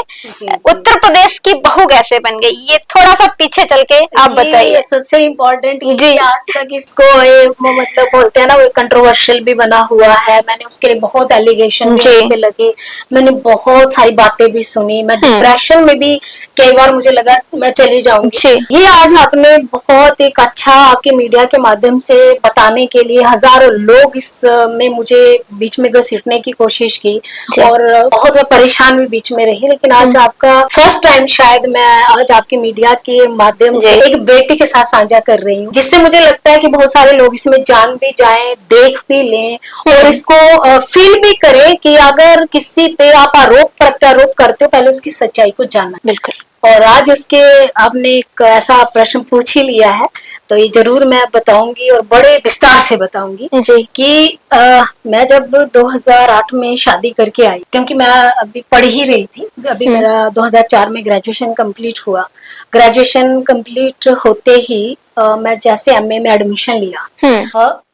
S2: उत्तर प्रदेश की बहू कैसे बन गई। ये थोड़ा सा पीछे चल के आप बताइए।
S1: सबसे इम्पोर्टेंट ये, आज तक इसको मतलब बोलते हैं ना, वो कंट्रोवर्शियल भी बना हुआ है। मैंने उसके लिए बहुत एलिगेशन पे लगे, मैंने बहुत सारी बातें भी सुनी, मैं डिप्रेशन में भी कई बार मुझे लगा मैं चली जाऊंगी। ये आज आपने बहुत एक अच्छा आपके मीडिया के माध्यम से बताने के लिए, हजारों लोग इसमें मुझे बीच में घसीटने की कोशिश की और बहुत मैं परेशान भी बीच में रही। लेकिन आज आपका फर्स्ट टाइम शायद मैं आज आपके मीडिया के माध्यम से एक बेटी के साथ साझा कर रही हूँ, जिससे मुझे लगता है कि बहुत सारे लोग इसमें जान भी जाएं, देख भी लें और इसको फील भी करें कि अगर किसी पे आप आरोप प्रत्यारोप करते हो, पहले उसकी सच्चाई को जानना।
S2: बिल्कुल।
S1: और आज उसके आपने एक ऐसा प्रश्न पूछ ही लिया है, तो ये जरूर मैं बताऊंगी और बड़े विस्तार से बताऊंगी कि मैं जब 2008 में शादी करके आई, क्योंकि मैं अभी पढ़ ही रही थी। अभी मेरा 2004 में ग्रेजुएशन कंप्लीट हुआ। ग्रेजुएशन कंप्लीट होते ही मैं जैसे MA में एडमिशन लिया,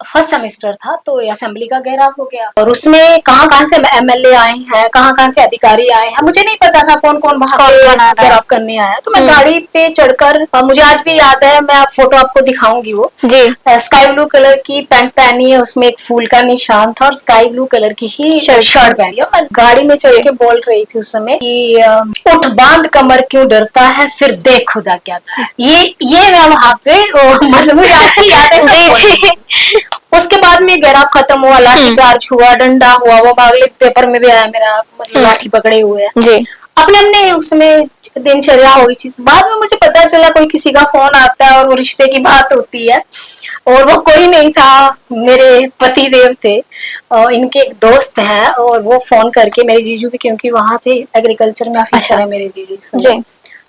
S1: फर्स्ट सेमेस्टर था, तो असेंबली का घेराव हो गया और उसमें कहाँ से MLA आए हैं, कहाँ से अधिकारी आए हैं, मुझे नहीं पता था कौन कौन वहां पे घेराव करने आया। तो मैं गाड़ी पे चढ़कर, मुझे आज भी याद है, मैं फोटो आपको दिखाऊंगी, वो स्काई ब्लू कलर की पैंट पहनी है, उसमें एक फूल का निशान था और स्काई ब्लू कलर की ही शर्ट पहनी है। मैं गाड़ी में चढ़ के बोल रही थी उस समय कि उठ बांध कमर क्यों डरता है, फिर देख खुदा क्या था। ये मैं वहां पे मतलब मुझे आज भी याद है। उसके बाद में घेराव खत्म हुआ, लाठी चार्ज हुआ, डंडा हुआ, वो अगले पेपर में भी आया मेरा, मतलब लाठी पकड़े हुए है। अपने उसमें दिनचर्या हो गई चीज। बाद में मुझे पता चला कोई किसी का फोन आता है और वो रिश्ते की बात होती है, और वो कोई नहीं था, मेरे पति देव थे और इनके एक दोस्त हैं, और वो फोन करके, मेरे जीजू भी क्योंकि वहां थे, एग्रीकल्चर में ऑफिसर है मेरे जीजू,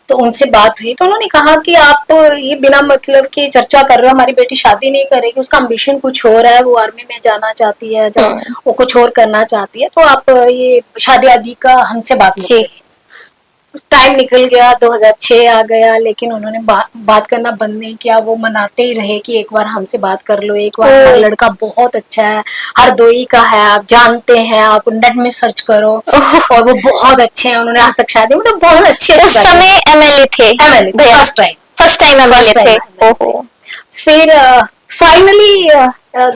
S1: तो उनसे बात हुई तो उन्होंने कहा कि आप ये बिना मतलब के चर्चा कर रहे हो, हमारी बेटी शादी नहीं करेगी, उसका एम्बिशन कुछ और है, वो आर्मी में जाना चाहती है, जब वो कुछ और करना चाहती है, तो आप ये शादी आदि का हमसे बात नहीं करिए। टाइम निकल गया, 2006 आ गया, लेकिन उन्होंने बात करना बंद नहीं किया। वो मनाते ही रहे कि एक बार हमसे बात कर लो, एक बार हमारा लड़का बहुत अच्छा है, हरदोई का है, आप जानते हैं, आप नेट में सर्च करो, और वो बहुत अच्छे हैं, उन्होंने आज तक शादी, मतलब बहुत अच्छे।
S2: उस समय MLA थे, फर्स्ट टाइम MLA थे।
S1: फिर फाइनली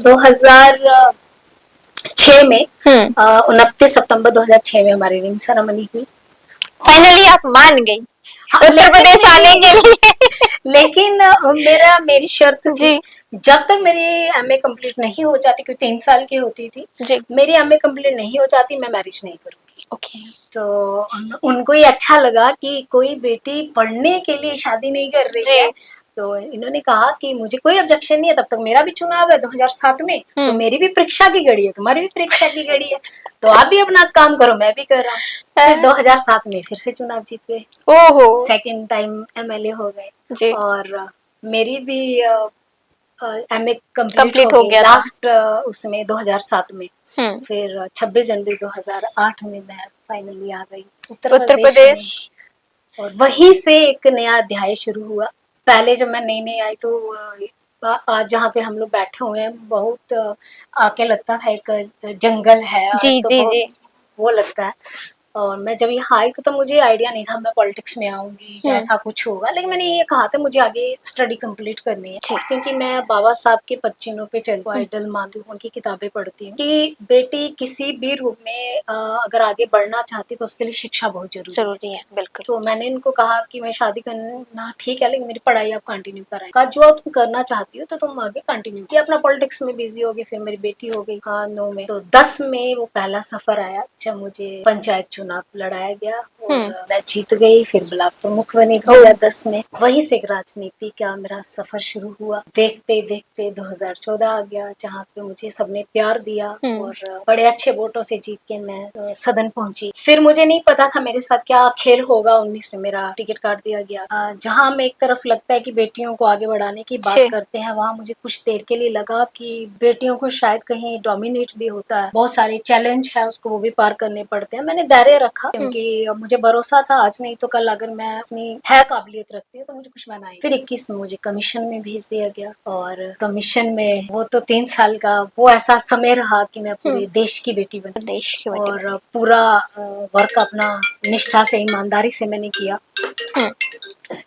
S1: 2006 में 29 सितंबर 2006 में हमारी रिंग सेरेमनी हुई।
S2: फाइनली आप मान गई उत्तर प्रदेश आने के लिए।
S1: लेकिन मेरी शर्त थी, जब तक मेरी MA कंप्लीट नहीं हो जाती, क्योंकि 3 साल की होती थी, मेरी MA कंप्लीट नहीं हो जाती, मैं मैरिज नहीं करूंगी। तो उनको ये अच्छा लगा कि कोई बेटी पढ़ने के लिए शादी नहीं कर रही है, तो इन्होंने कहा कि मुझे कोई ऑब्जेक्शन नहीं है, तब तक मेरा भी चुनाव है 2007 में, तो मेरी भी परीक्षा की घड़ी है, तुम्हारी भी परीक्षा की घड़ी है, तो आप भी अपना काम करो, मैं भी कर रहा हूँ। फिर 2007 में फिर से चुनाव जीत गए,
S2: ओहो
S1: सेकंड टाइम एमएलए हो गए,
S2: जी
S1: और मेरी भी एमए कंप्लीट
S2: कंप्लीट
S1: हो
S2: हो
S1: गई
S2: गया था।
S1: लास्ट उसमें 2007 में। फिर 26 जनवरी 2008 में मैं फाइनली आ गई उत्तर
S2: उत्तर
S1: प्रदेश में,
S2: प्रदेश।
S1: और वहीं से एक नया अध्याय शुरू हुआ। पहले जब मैं नई नई आई तो आज जहाँ पे हम लोग बैठे हुए हैं बहुत आके लगता था एक जंगल है,
S2: जी
S1: आज तो
S2: जी
S1: बहुत
S2: जी
S1: वो लगता है। और मैं जब यहाँ आई तो तब मुझे आइडिया नहीं था मैं पॉलिटिक्स में आऊंगी या ऐसा कुछ होगा, लेकिन मैंने ये कहा था मुझे आगे स्टडी कंप्लीट करनी है,
S2: जी।
S1: क्योंकि मैं बाबा साहब के पच्चीनों पे चलती हूँ, आइडल मानती हूँ, उनकी किताबें पढ़ती हूँ कि बेटी किसी भी रूप में अगर आगे बढ़ना चाहती तो उसके लिए शिक्षा बहुत
S2: जरूरी है, बिल्कुल।
S1: तो मैंने इनको कहा कि मैं शादी करना ठीक है, लेकिन मेरी पढ़ाई आप कंटिन्यू कराएं। कहा जो तुम करना चाहती हो तो तुम आगे कंटिन्यू किया, अपना पॉलिटिक्स में बिजी हो गई। फिर मेरी बेटी हो गई 9 में, तो 10 में वो पहला सफर आया जब मुझे पंचायत चुनाव लड़ाया गया और मैं जीत गई। फिर ब्लॉक प्रमुख बनी 2010 में। वहीं से एक राजनीति का मेरा सफर शुरू हुआ। देखते देखते 2014 आ गया, जहाँ पे मुझे सबने प्यार दिया और बड़े अच्छे वोटों से जीत के मैं सदन पहुंची। फिर मुझे नहीं पता था मेरे साथ क्या खेल होगा। 19 में मेरा टिकट काट दिया गया। जहाँ हमें एक तरफ लगता है कि बेटियों को आगे बढ़ाने की बात करते हैं, वहाँ मुझे कुछ देर के लिए लगा कि बेटियों को शायद कहीं डोमिनेट भी होता है, बहुत सारे चैलेंज है उसको वो भी पार करने पड़ते हैं। मैंने धैर्य रखा क्योंकि मुझे भरोसा था आज नहीं तो कल अगर मैं अपनी है काबिलियत रखती हूँ तो मुझे कुछ बनाए। फिर 21 में मुझे कमीशन में भेज दिया गया और कमीशन में वो तो 3 साल का वो ऐसा समय रहा कि मैं पूरे देश की बेटी बनी,
S2: देश की बेटी
S1: और पूरा वर्क अपना निष्ठा से ईमानदारी से मैंने किया।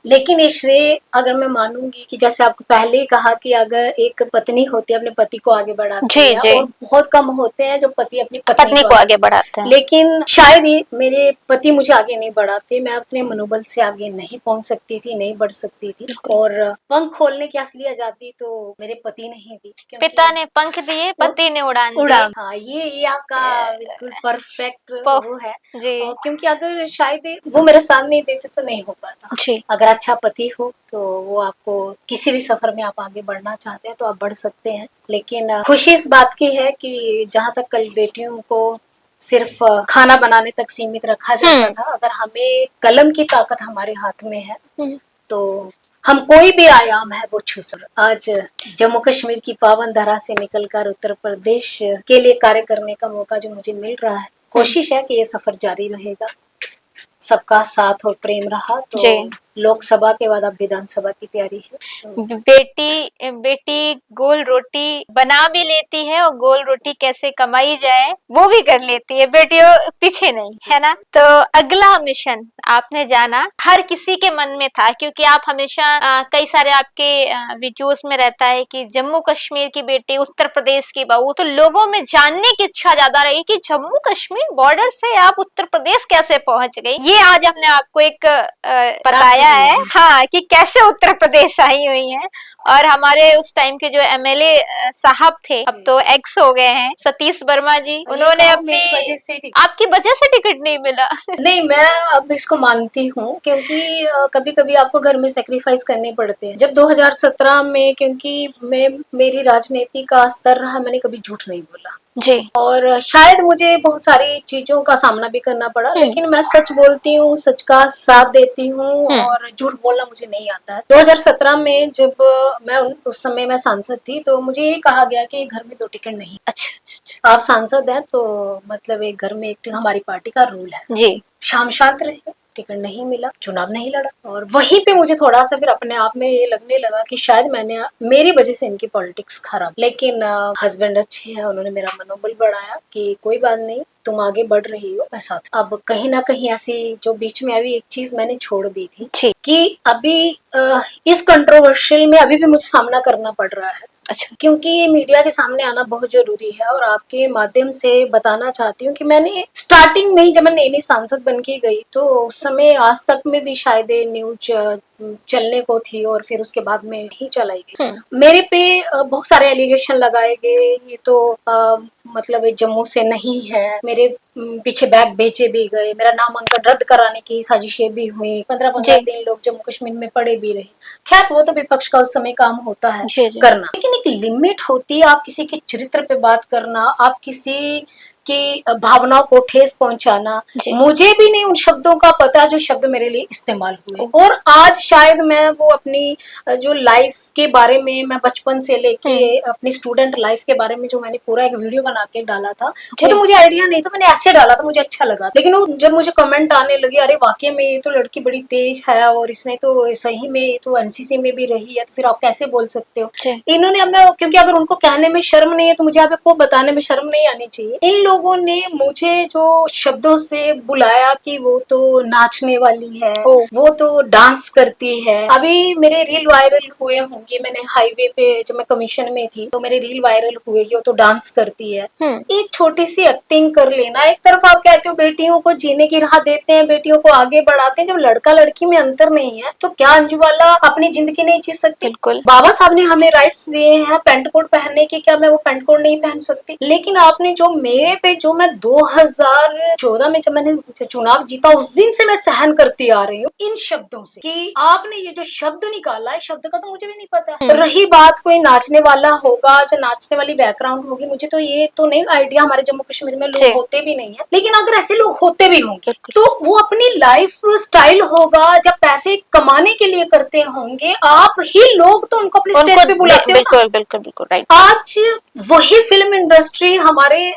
S1: लेकिन ये श्रेय अगर मैं मानूंगी कि जैसे आपको पहले ही कहा कि अगर एक पत्नी होती है अपने पति को आगे बढ़ाती है, और बहुत कम होते हैं जो पति अपनी पत्नी को आगे बढ़ाते हैं, लेकिन शायद ये मेरे पति मुझे आगे नहीं बढ़ाते। मैं अपने मनोबल से आगे नहीं पहुंच सकती थी, नहीं बढ़ सकती थी, और पंख खोलने की असली आजादी तो मेरे पति ने ही दी।
S2: पिता ने पंख दिए, पति ने उड़ान दी।
S1: हाँ, ये आपका बिल्कुल परफेक्ट वो है जी। क्योंकि अगर शायद वो मेरा साथ नहीं देते तो नहीं हो पाता जी। अगर अच्छा पति हो तो वो आपको किसी भी सफर में आप आगे बढ़ना चाहते हैं तो आप बढ़ सकते हैं। लेकिन खुशी इस बात की है कि जहाँ तक कल बेटियों को सिर्फ खाना बनाने तक सीमित रखा जाता था, अगर हमें कलम की ताकत हमारे हाथ में है तो हम कोई भी आयाम है वो छू सकते। आज जम्मू कश्मीर की पावन धरा से निकलकर उत्तर प्रदेश के लिए कार्य करने का मौका जो मुझे मिल रहा है, कोशिश है कि ये सफर जारी रहेगा। सबका साथ और प्रेम रहा तो लोकसभा के बाद अब विधानसभा की तैयारी है।
S2: बेटी गोल रोटी बना भी लेती है और गोल रोटी कैसे कमाई जाए वो भी कर लेती है। बेटियों पीछे नहीं है ना। तो अगला मिशन आपने जाना हर किसी के मन में था, क्योंकि आप हमेशा कई सारे आपके वीडियोस में रहता है कि जम्मू कश्मीर की बेटी, उत्तर प्रदेश की बहू, तो लोगों में जानने की इच्छा ज्यादा रही कि जम्मू कश्मीर बॉर्डर से आप उत्तर प्रदेश कैसे पहुंच गई। ये आज हमने आपको एक बताया है हाँ कि कैसे उत्तर प्रदेश आई हुई है। और हमारे उस टाइम के जो एमएलए साहब थे, अब तो एक्स हो गए हैं, सतीश वर्मा जी, उन्होंने अपनी आपकी वजह से टिकट नहीं मिला।
S1: नहीं, मैं अब इसको मानती हूँ क्योंकि कभी कभी आपको घर में सेक्रीफाइस करने पड़ते हैं। जब 2017 में, क्योंकि मेरी राजनीति का स्तर रहा, मैंने कभी झूठ नहीं बोला
S2: जी,
S1: और शायद मुझे बहुत सारी चीजों का सामना भी करना पड़ा, लेकिन मैं सच बोलती हूँ, सच का साथ देती हूँ और झूठ बोलना मुझे नहीं आता है। 2017 में जब मैं उस समय मैं सांसद थी तो मुझे ये कहा गया कि घर में 2 टिकट नहीं। अच्छा, आप सांसद हैं तो मतलब एक घर में एक, हमारी पार्टी का रूल है जी, शाम शांत रहेगा। टिकट नहीं मिला, चुनाव नहीं लड़ा, और वहीं पे मुझे थोड़ा सा फिर अपने आप में ये लगने लगा कि शायद मेरी वजह से इनकी पॉलिटिक्स खराब। लेकिन हस्बैंड अच्छे हैं, उन्होंने मेरा मनोबल बढ़ाया कि कोई बात नहीं, तुम आगे बढ़ रही हो, मैं साथ। अब कहीं ना कहीं ऐसी जो बीच में अभी एक चीज मैंने छोड़ दी थी कि अभी इस कंट्रोवर्शियल में अभी भी मुझे सामना करना पड़ रहा है। अच्छा, क्योंकि ये मीडिया के सामने आना बहुत जरूरी है और आपके माध्यम से बताना चाहती हूँ कि मैंने स्टार्टिंग में ही जब मैं नई सांसद बन के गई तो उस समय आज तक में भी शायद न्यूज चलने को थी और फिर उसके बाद में ही चलाई गई। मेरे पे बहुत सारे एलिगेशन लगाए गए, ये तो मतलब ये जम्मू से नहीं है, मेरे पीछे बैग बेचे भी गए, मेरा नामांकन रद्द कराने की साजिशें भी हुई, 15-15 दिन लोग जम्मू कश्मीर में पड़े भी रहे। खैर वो तो विपक्ष का उस समय काम होता है करना, लेकिन एक लिमिट होती है आप किसी के चरित्र पे बात करना, आप किसी की भावनाओं को ठेस पहुंचाना। मुझे भी नहीं उन शब्दों का पता जो शब्द मेरे लिए इस्तेमाल हुए, और आज शायद मैं वो अपनी जो लाइफ के बारे में, मैं बचपन से लेके अपनी स्टूडेंट लाइफ के बारे में जो मैंने पूरा एक वीडियो बना के डाला था, वो तो मुझे आइडिया नहीं था, मैंने ऐसे डाला था, मुझे अच्छा लगा। लेकिन वो जब मुझे कमेंट आने लगे, अरे वाकई में ये तो लड़की बड़ी तेज है और इसने तो सही में तो एनसीसी में भी रही है, तो फिर आप कैसे बोल सकते हो। इन्होंने क्योंकि अगर उनको कहने में शर्म नहीं है तो मुझे आपको बताने में शर्म नहीं आनी चाहिए। इन लोगों ने मुझे जो शब्दों से बुलाया कि वो तो नाचने वाली है, वो तो डांस करती है। अभी मेरे रील वायरल हुए होंगे, मैंने हाईवे पे जब मैं कमीशन में थी तो मेरे रील वायरल हुए कि वो तो डांस करती है। एक छोटी सी एक्टिंग कर लेना। एक तरफ आप कहते हो बेटियों को जीने की राह देते हैं, बेटियों को आगे बढ़ाते हैं, जब लड़का लड़की में अंतर नहीं है तो क्या अंजू वाला अपनी जिंदगी नहीं जी सकती? बिल्कुल, बाबा साहब ने हमें राइट्स दिए हैं पेंट कोट पहनने के, क्या मैं वो पेंट कोट नहीं पहन सकती? लेकिन आपने जो मेरे पे, जो मैं 2014 में जब मैंने चुनाव जीता उस दिन से मैं सहन करती आ रही हूँ इन शब्दों से, कि आपने ये जो शब्द निकाला है, शब्द का तो मुझे भी नहीं पता। रही बात कोई नाचने वाला होगा, जो नाचने वाली बैकग्राउंड होगी, मुझे तो ये तो नहीं आइडिया, हमारे जम्मू कश्मीर में लोग होते भी नहीं है, लेकिन अगर ऐसे लोग होते भी होंगे तो वो अपनी लाइफ स्टाइल होगा, जब पैसे कमाने के लिए करते होंगे, आप ही लोग तो उनको अपने स्टेज पे बुलाते हो। बिल्कुल बिल्कुल बिल्कुल राइट। आज वही फिल्म इंडस्ट्री हमारे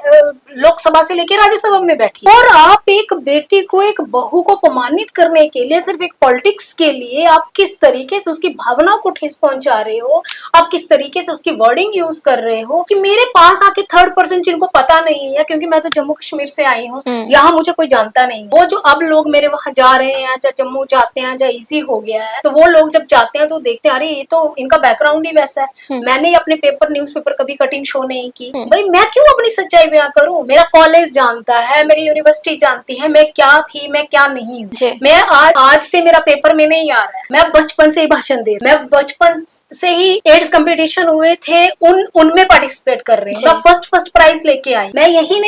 S1: लोकसभा से लेकर राज्यसभा में बैठी, और आप एक बेटी को, एक बहू को अपमानित करने के लिए, सिर्फ एक पॉलिटिक्स के लिए आप किस तरीके से उसकी भावनाओं को ठेस पहुंचा रहे हो, आप किस तरीके से उसकी वर्डिंग यूज कर रहे हो, कि मेरे पास आके थर्ड पर्सन जिनको पता नहीं है, क्योंकि मैं तो जम्मू कश्मीर से आई हूँ, यहाँ मुझे कोई जानता नहीं, वो जो अब लोग मेरे वहां जा रहे हैं, या जम्मू जाते हैं, या इजी हो गया है, तो वो लोग जब जाते हैं तो देखते हैं अरे ये तो इनका बैकग्राउंड ही वैसा है। मैंने अपने पेपर न्यूज़पेपर कभी कटिंग शो नहीं की, भाई मैं क्यों अपनी सच्चाई बयां करूं? मेरा कॉलेज जानता है, मेरी यूनिवर्सिटी जानती है मैं क्या थी, मैं क्या नहीं हूँ। मैं आज से मेरा पेपर में नहीं आ रहा है, मैं बचपन से ही भाषण दे, मैं बचपन से ही एड्स कंपटीशन हुए थे उनमें पार्टिसिपेट कर रही हूँ, मैं फर्स्ट प्राइज लेके आई। मैं यही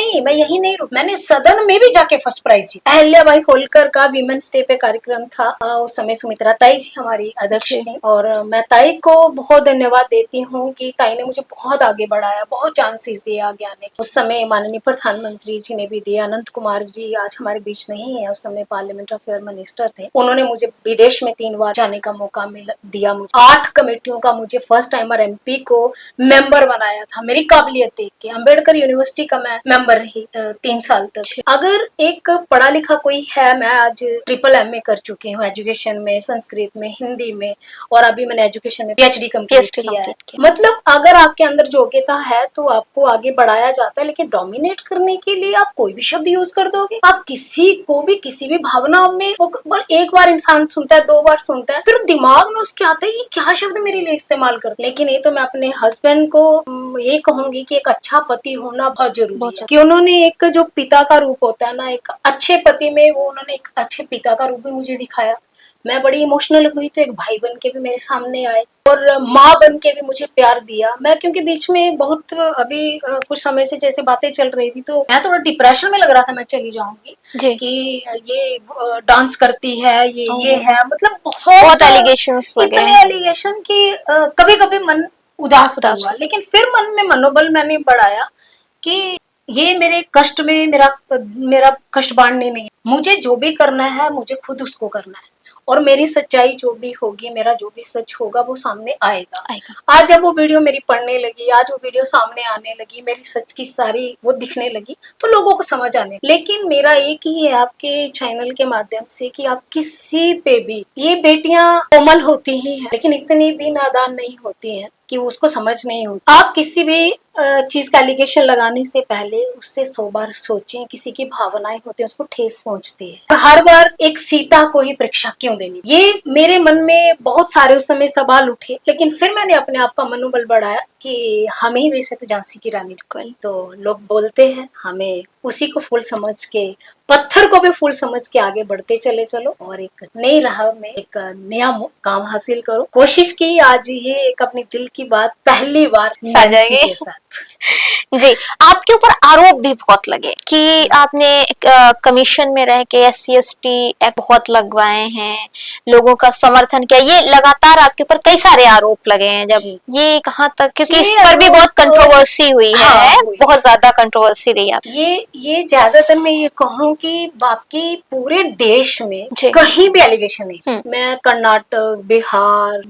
S1: नहीं रुक, मैंने सदन में भी जाके फर्स्ट प्राइज जीता। अहल्याबाई होलकर का वीमेंस डे पे कार्यक्रम था, उस समय सुमित्रा ताई जी हमारी अध्यक्ष थी, और मैं ताई को बहुत धन्यवाद देती हूँ कि ताई ने मुझे बहुत आगे बढ़ाया, बहुत चांसेस दिए आगे आने। उस समय माननीय प्रधानमंत्री जी ने भी दिया, अनंत कुमार जी आज हमारे बीच नहीं है, उस समय पार्लियामेंट अफेयर मिनिस्टर थे, उन्होंने मुझे विदेश में 3 बार जाने का मौका दिया, मुझे 8 कमेटियों का मुझे फर्स्ट टाइमर एमपी को मेंबर बनाया था, मेरी काबिलियत देख के। अम्बेडकर यूनिवर्सिटी का मैं मेंबर रही 3 साल तक। अगर एक पढ़ा लिखा कोई है, मैं आज ट्रिपल MA कर चुकी हूँ एजुकेशन में, संस्कृत में, हिंदी में, और अभी मैंने एजुकेशन में PhD कंप्लीट किया है। मतलब अगर आपके अंदर योग्यता है तो आपको आगे बढ़ाया जाता है, लेकिन डोमिनेट करने के लिए आप कोई भी शब्द यूज कर दोगे, आप किसी को भी किसी भी भावना में, एक बार इंसान सुनता है, 2 बार सुनता है, फिर दिमाग में उसके आता है ये क्या शब्द मेरे लिए इस्तेमाल कर। लेकिन ये तो मैं अपने हस्बैंड को ये कहूंगी कि एक अच्छा पति होना बहुत जरूरी है, कि उन्होंने एक जो पिता का रूप होता है ना, एक अच्छे पति में वो उन्होंने एक अच्छे पिता का रूप भी मुझे दिखाया। मैं बड़ी इमोशनल हुई तो एक भाई बन के भी मेरे सामने आए, और माँ बन के भी मुझे प्यार दिया। मैं क्योंकि बीच में बहुत अभी कुछ समय से जैसे बातें चल रही थी तो मैं थोड़ा डिप्रेशन में लग रहा था, मैं चली जाऊंगी कि ये डांस करती है, ये है, मतलब बहुत इतने एलिगेशन की कभी कभी मन उदास हुआ। लेकिन फिर मन में मनोबल मैंने बढ़ाया कि ये मेरे कष्ट में मेरा कष्ट बांटने नहीं, मुझे जो भी करना है मुझे खुद उसको करना है, और मेरी सच्चाई जो भी होगी, मेरा जो भी सच होगा वो सामने आएगा। आज जब वो वीडियो मेरी पढ़ने लगी, आज वो वीडियो सामने आने लगी, मेरी सच की सारी वो दिखने लगी, तो लोगों को समझ आने। लेकिन मेरा एक ही है आपके चैनल के माध्यम से कि आप किसी पे भी, ये बेटियां कोमल होती ही हैं, लेकिन इतनी भी नादान नहीं होती हैं कि वो उसको समझ नहीं होती। आप किसी भी चीज का एलिगेशन लगाने से पहले उससे 100 बार सोचें, किसी की भावनाएं होती हैं उसको ठेस पहुंचती है। हर बार एक सीता को ही परीक्षा क्यों देनी, ये मेरे मन में बहुत सारे उस समय सवाल उठे। लेकिन फिर मैंने अपने आप का मनोबल बढ़ाया कि हम ही वैसे तो झांसी की रानी, तो लोग बोलते हैं, हमें उसी को फूल समझ के पत्थर को भी फूल समझ के आगे बढ़ते चले चलो और एक नई राह में एक नया काम हासिल करो। कोशिश की आज ये एक अपनी दिल की बात पहली बार नैन्सी के साथ।
S2: जी, आपके ऊपर आरोप भी बहुत लगे कि आपने कमीशन में रह के SC/ST एक्ट बहुत लगवाए हैं, लोगों का समर्थन किया। ये लगातार आपके ऊपर कई सारे आरोप लगे हैं। जब ये कहाँ तक, क्योंकि इस पर भी बहुत कंट्रोवर्सी हुई है। हाँ, बहुत ज्यादा कंट्रोवर्सी रही है।
S1: ये ज्यादातर मैं ये कहूँ कि बाकी पूरे देश में कहीं भी एलिगेशन नहीं। मैं कर्नाटक, बिहार,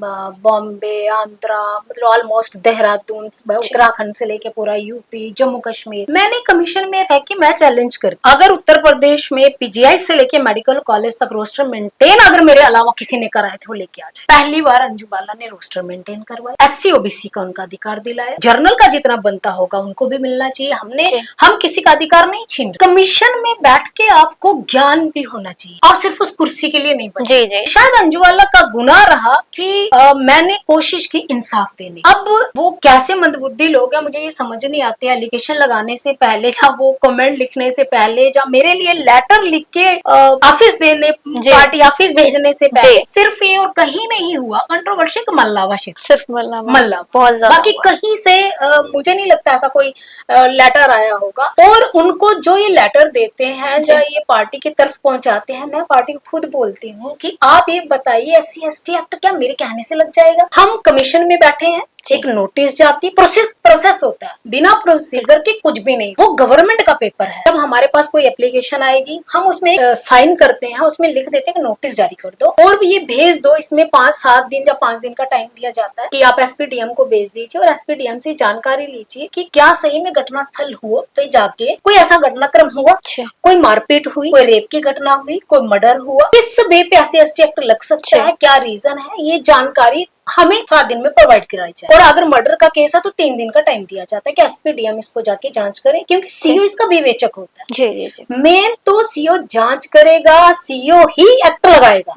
S1: बॉम्बे, आंध्रा, मतलब ऑलमोस्ट देहरादून, उत्तराखंड से लेके पूरा यूपी, जम्मू कश्मीर, मैंने कमीशन में रह के मैं चैलेंज कर, अगर उत्तर प्रदेश में PGI से लेके मेडिकल कॉलेज तक रोस्टर मेंटेन अगर मेरे अलावा किसी ने कराए थे वो लेके आ जाए। पहली बार अंजू बाला ने रोस्टर मेंटेन करवाया। SC OBC का उनका अधिकार दिलाया। जर्नल का जितना बनता होगा उनको भी मिलना चाहिए। हम किसी का अधिकार नहीं छीन रहे। कमीशन में बैठ के आपको ज्ञान भी होना चाहिए, आप सिर्फ उस कुर्सी के लिए नहीं बैठे। शायद अंजू बाला का गुनाह रहा कि मैंने कोशिश की इंसाफ देने। अब वो कैसे मंदबुद्धि लोग हैं मुझे ये समझ नहीं आते। एलिगेशन लगाने से पहले या वो कमेंट लिखने से पहले या मेरे लिए लेटर लिख के ऑफिस देने, पार्टी ऑफिस भेजने से पहले सिर्फ ये और कहीं नहीं हुआ। कंट्रोवर्सी मल्लावा सिर्फ मल्लावा बहुत ज्यादा, बाकी कहीं से मुझे नहीं लगता ऐसा कोई लेटर आया होगा। और उनको जो ये लेटर देते हैं जो ये पार्टी की तरफ पहुंचाते हैं, मैं पार्टी को खुद बोलती हूँ कि आप ये बताइए SC/ST एक्ट क्या मेरे कहने से लग जाएगा? हम कमीशन में बैठे हैं, एक नोटिस जाती है, प्रोसेस होता है, बिना प्रोसीजर के कुछ भी नहीं। वो गवर्नमेंट का पेपर है। जब हमारे पास कोई एप्लीकेशन आएगी हम उसमें साइन करते हैं, उसमें लिख देते हैं कि नोटिस जारी कर दो और ये भेज दो। इसमें 5-7 दिन या 5 दिन का टाइम दिया जाता है कि आप SPDM को भेज दीजिए और SPDM से जानकारी लीजिए कि क्या सही में घटना स्थल हुआ, तो जाके कोई ऐसा घटनाक्रम हुआ, कोई मारपीट हुई, कोई रेप की घटना हुई, कोई मर्डर हुआ, किस बे पे SC/ST एक्ट लग सकता है, क्या रीजन है, ये जानकारी हमें 7 दिन में प्रोवाइड कराई जाए। और अगर मर्डर का केस है तो 3 दिन का टाइम दिया जाता है कि SPDM इसको जाके जांच करे, क्योंकि CO इसका विवेचक होता है। मेन तो CO जांच करेगा, CO ही एक्ट लगाएगा,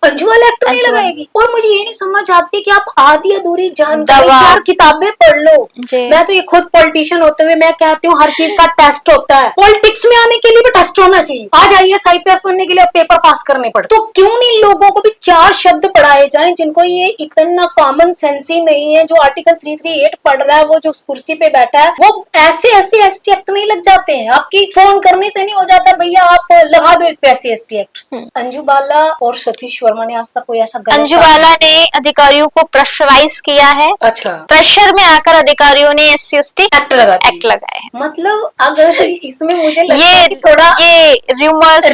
S1: अंजू बाला एक्ट नहीं लगाएगी। और मुझे ये नहीं समझ आती कि आप आधी अधूरी जानकारी 4 किताबें पढ़ लो। मैं तो ये खुद पॉलिटिशियन होते हुए मैं कहती हूँ हर चीज का टेस्ट होता है। पॉलिटिक्स में आने के लिए भी टेस्ट होना चाहिए। आज IAS IPS बनने के लिए पेपर पास करने पड़ते, तो क्यों नहीं लोगों को भी 4 शब्द पढ़ाए जाए जिनको ये इतना कॉमन सेंस ही नहीं है। जो आर्टिकल 338 पढ़ रहा है, वो जो कुर्सी पे बैठा है, वो ऐसे SC/ST एक्ट नहीं लग जाते हैं। आपकी फोन करने से नहीं हो जाता भैया आप लगा दो इस पे SC/ST एक्ट। अंजू बाला और सतीश वर्मा ने आज तक कोई ऐसा गलत,
S2: अंजू बाला ने अधिकारियों को प्रेशराइज किया है। अच्छा, प्रेशर में आकर अधिकारियों ने SC/ST एक्ट लगाए।
S1: मतलब अगर इसमें मुझे ये थोड़ा ये रूमर्स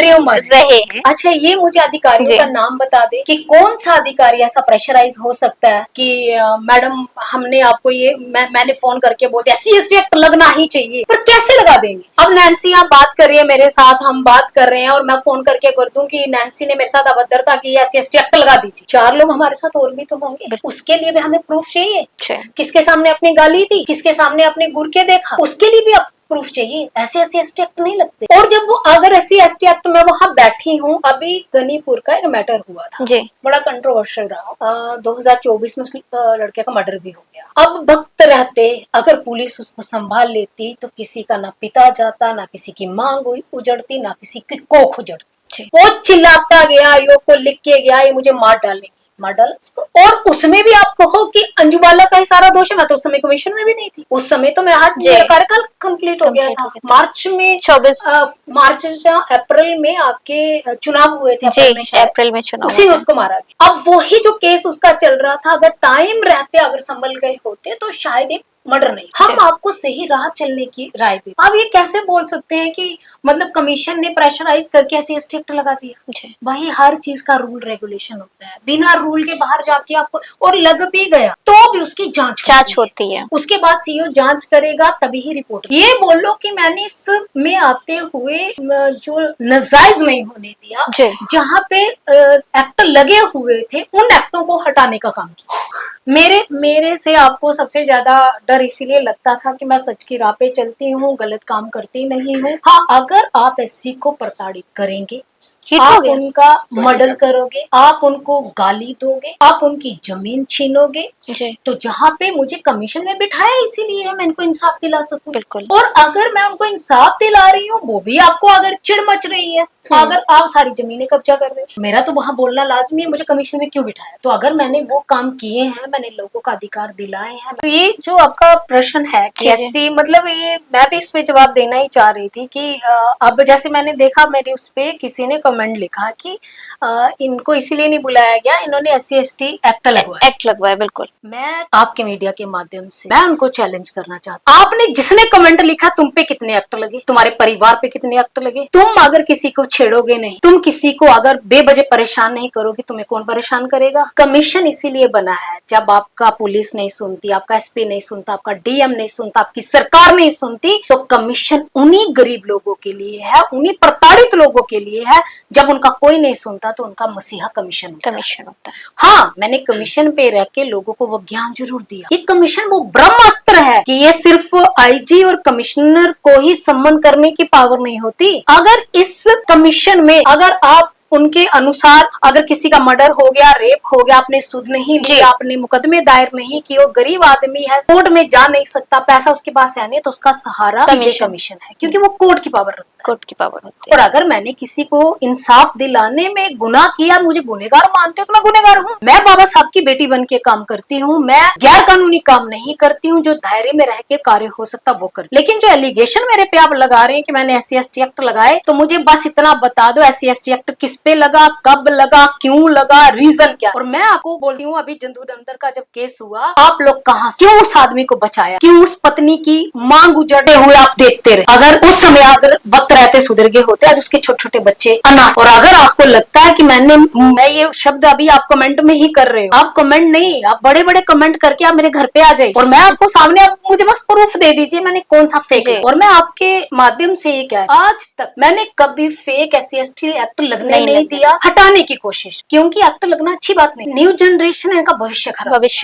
S1: रहे हैं। अच्छा, ये मुझे अधिकारियों का नाम बता दे कि कौन सा अधिकारी ऐसा प्रेशराइज हो सकता है कि मैडम हमने आपको ये मैंने फोन करके बोल दिया SC/ST एक्ट लगना ही चाहिए, पर कैसे लगा देंगे? अब नैन्सी आप बात कर रही है मेरे साथ, हम बात कर रहे हैं और मैं फोन करके कर दूं कि नैन्सी ने मेरे साथ अभद्रता की, SC/ST एक्ट लगा दीजिए। 4 लोग हमारे साथ और भी तो होंगे, उसके लिए भी हमें प्रूफ चाहिए। किसके सामने अपनी गाली दी, किसके सामने अपने गुरके देखा, उसके लिए भी आप प्रूफ चाहिए। ऐसे SC/ST एक्ट नहीं लगते। और जब वो अगर SC/ST एक्ट में वहां बैठी हूँ, अभी गनीपुर का एक मैटर हुआ था, बड़ा कंट्रोवर्शियल रहा। 2024 में उस लड़के का मर्डर भी हो गया। अब वक्त रहते अगर पुलिस उसको संभाल लेती तो किसी का ना पिता जाता, ना किसी की मांग उजड़ती, ना किसी की कोख उजड़ती। वो चिल्लाता गया, आयोग को लिख के गया ये मुझे मार डालेंगे, मार डाला उसको। और उसमें भी आप कहो कि अंजू बाला का ही सारा दोष है। मैं तो उस समय कमीशन में भी नहीं थी, उस समय तो मेरा कार्यकाल कंप्लीट हो गया था। मार्च में 24 मार्च या अप्रैल में आपके चुनाव हुए थे,
S2: अप्रैल में चुनाव,
S1: उसी में उसको मारा गया। अब वही जो केस उसका चल रहा था, अगर टाइम रहते अगर संभल गए होते तो शायद एक मर्डर नहीं। हम आपको सही राह चलने की राय दी। आप ये कैसे बोल सकते हैं कि मतलब कमीशन ने प्रेशराइज करके SC/ST एक्ट लगा दिया? भाई हर चीज का रूल रेगुलेशन होता है, बिना रूल के बाहर जाके आपको और लग भी गया तो भी उसकी जांच
S2: होती है।
S1: उसके बाद CO जांच करेगा तभी ही रिपोर्ट। ये बोलो कि मैंने इसमें आते हुए जो नाजायज नहीं होने दिया, जहाँ पे एक्ट लगे हुए थे उन एक्टों को हटाने का काम किया। मेरे से आपको सबसे ज्यादा डर इसीलिए लगता था कि मैं सच की राह पे चलती हूँ, गलत काम करती नहीं हूँ। हाँ, अगर आप SC को प्रताड़ित करेंगे
S2: हिट हो
S1: आप
S2: गया।
S1: उनका मर्डर करोगे, आप उनको गाली दोगे, आप उनकी जमीन छीनोगे।
S2: जी
S1: तो जहाँ पे मुझे कमीशन में बिठाया इसीलिए मैं इनको इंसाफ दिला सकूं।
S2: बिल्कुल।
S1: और अगर मैं उनको इंसाफ दिला रही हूँ, वो भी आपको अगर चिढ़ मच रही है, अगर आप सारी जमीनें कब्जा कर रहे हो, मेरा तो वहां बोलना लाजमी है, मुझे कमीशन में क्यों बिठाया। तो अगर मैंने वो काम किए हैं, मैंने लोगों का अधिकार दिलाए हैं। तो ये जो आपका प्रश्न है कि
S2: जी, जी।
S1: ऐसी मतलब ये मैं भी इसमें जवाब देना ही चाह रही थी कि अब जैसे मैंने देखा मेरे उस पे किसी ने कमेंट लिखा कि इनको इसीलिए नहीं बुलाया गया, इन्होंने SC/ST एक्ट लगवाया।
S2: एक्ट लगवाया, बिल्कुल।
S1: मैं आपके मीडिया के माध्यम से मैं उनको चैलेंज करना चाहता हूँ, आपने जिसने कमेंट लिखा तुम पे कितने एक्ट लगे, तुम्हारे परिवार पे कितने एक्ट लगे। तुम अगर किसी को छेड़ोगे नहीं, तुम किसी को अगर बेवजह परेशान नहीं करोगे, तुम्हें कौन परेशान करेगा। कमीशन इसीलिए बना है, जब आपका पुलिस नहीं सुनती, आपका SP नहीं सुनता, आपका DM नहीं सुनता, आपकी सरकार नहीं सुनती, तो कमीशन उन्हीं गरीब लोगों के लिए है, उन्हीं प्रताड़ित लोगों के लिए है। जब उनका कोई नहीं सुनता तो उनका मसीहा कमीशन होता है।
S2: कमीशन होता है।
S1: हाँ, मैंने कमीशन पे रह के लोगों को वो ज्ञान जरूर दिया। ये कमीशन वो ब्रह्मास्त्र है कि ये सिर्फ IG और कमिश्नर को ही सम्मन करने की पावर नहीं होती। अगर इस कमीशन में अगर आप उनके अनुसार अगर किसी का मर्डर हो गया, रेप हो गया, आपने सुध नहीं लिया, आपने मुकदमे दायर नहीं किए, वो गरीब आदमी है, कोर्ट में जा नहीं सकता, पैसा उसके पास है नहीं, तो उसका सहारा कमीशन है, क्योंकि वो कोर्ट की पावर रखता है।
S2: कोर्ट की पावर होती
S1: और अगर मैंने किसी को इंसाफ दिलाने में गुनाह किया, मुझे गुनेगार मानते हो तो मैं गुनेगार हूँ। मैं बाबा साहब की बेटी बन के काम करती हूँ, मैं गैर कानूनी काम नहीं करती हूँ, जो दायरे में रह के कार्य हो सकता वो कर। लेकिन जो एलिगेशन मेरे पे आप लगा रहे हैं कि मैंने SC/ST एक्ट लगाए, तो मुझे बस इतना बता दो SC/ST एक्ट किस पे लगा, कब लगा, क्यों लगा, रीजन क्या। और मैं आपको बोलती हूँ, अभी जंदूर अंदर का जब केस हुआ, आप लोग कहाँ, क्यों उस आदमी को बचाया, क्यों उस पत्नी की मांग उजड़े हुए आप देखते रहे। अगर उस समय अगर वक्त रहते सुधर गए होते, आज उसके छोटे छोटे बच्चे अनाथ। और अगर आपको लगता है कि मैं ये शब्द अभी आप कमेंट में ही कर रहे हो, आप कमेंट नहीं, आप बड़े बड़े कमेंट करके आप मेरे घर पे आ जाइए और मैं आपको सामने, आप मुझे बस प्रूफ दे दीजिए मैंने कौन सा फेक। और मैं आपके माध्यम से ये क्या है, आज तक मैंने कभी फेक SC/ST एक्ट लगने नहीं दिया, हटाने की कोशिश, क्योंकि एक्ट लगना अच्छी बात नहीं, न्यू जनरेशन इनका भविष्य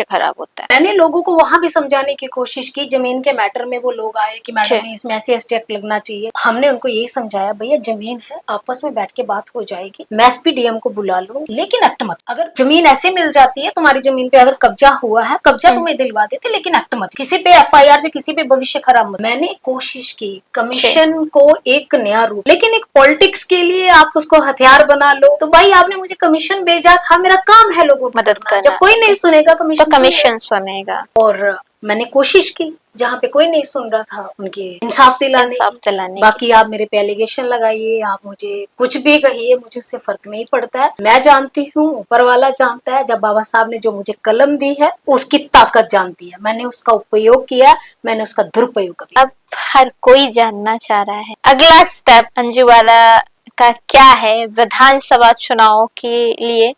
S1: खराब
S2: होता है।
S1: मैंने लोगों को वहां भी समझाने की कोशिश की, जमीन के मैटर में वो लोग आए कि मैडम इसमें SC/ST एक्ट लगना चाहिए। हमने उनको यही समझाया, भैया जमीन है, आपस में बैठ के बात हो जाएगी, मैं SP DM को बुला लूं, लेकिन एक्ट मत। अगर जमीन ऐसे मिल जाती है, तुम्हारी जमीन पे अगर कब्जा हुआ है, कब्जा तुम्हें दिलवा देते, लेकिन एक्ट मत, किसी पे FIR या किसी पे भविष्य खराब मत। मैंने कोशिश की कमीशन को एक नया रूप, लेकिन एक पॉलिटिक्स के लिए आप उसको हथियार बना लो। तो भाई आपने मुझे कमीशन भेजा था, मेरा काम है लोगों की
S2: मदद करना।
S1: जब कोई नहीं सुनेगा
S2: कमीशन सुनेगा।
S1: और मैंने कोशिश की, जहाँ पे कोई नहीं सुन रहा था उनके इंसाफ दिलाने। बाकी आप मेरे पे एलिगेशन लगाइए, आप मुझे कुछ भी कहिए, मुझे उससे फर्क नहीं पड़ता है। मैं जानती हूँ, ऊपर वाला जानता है, जब बाबा साहब ने जो मुझे कलम दी है उसकी ताकत जानती है, मैंने उसका उपयोग किया, मैंने उसका दुरुपयोग किया।
S2: अब हर कोई जानना चाह रहा है अगला स्टेप अंजुबाला का क्या है विधानसभा चुनाव के लिए,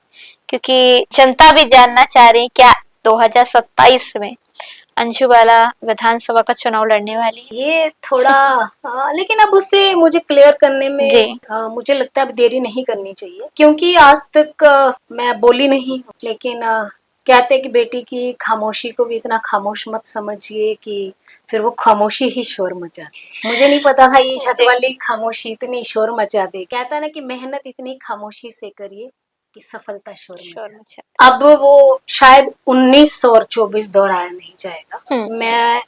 S2: क्योंकि जनता भी जानना चाह रही है क्या 2027 में अंजुबाला विधानसभा का चुनाव लड़ने वाली।
S1: ये थोड़ा लेकिन अब उससे मुझे क्लियर करने में मुझे लगता है अब देरी नहीं करनी चाहिए, क्योंकि आज तक मैं बोली नहीं हूँ। लेकिन कहते हैं कि बेटी की खामोशी को भी इतना खामोश मत समझिए कि फिर वो खामोशी ही शोर मचा दे। मुझे नहीं पता था ये छत वाली खामोशी इतनी शोर मचा दे। कहता है ना कि मेहनत इतनी खामोशी से करिए कि सफलता शोर मचा। अब वो शायद 19 और 24 दोहराया नहीं जाएगा। मैं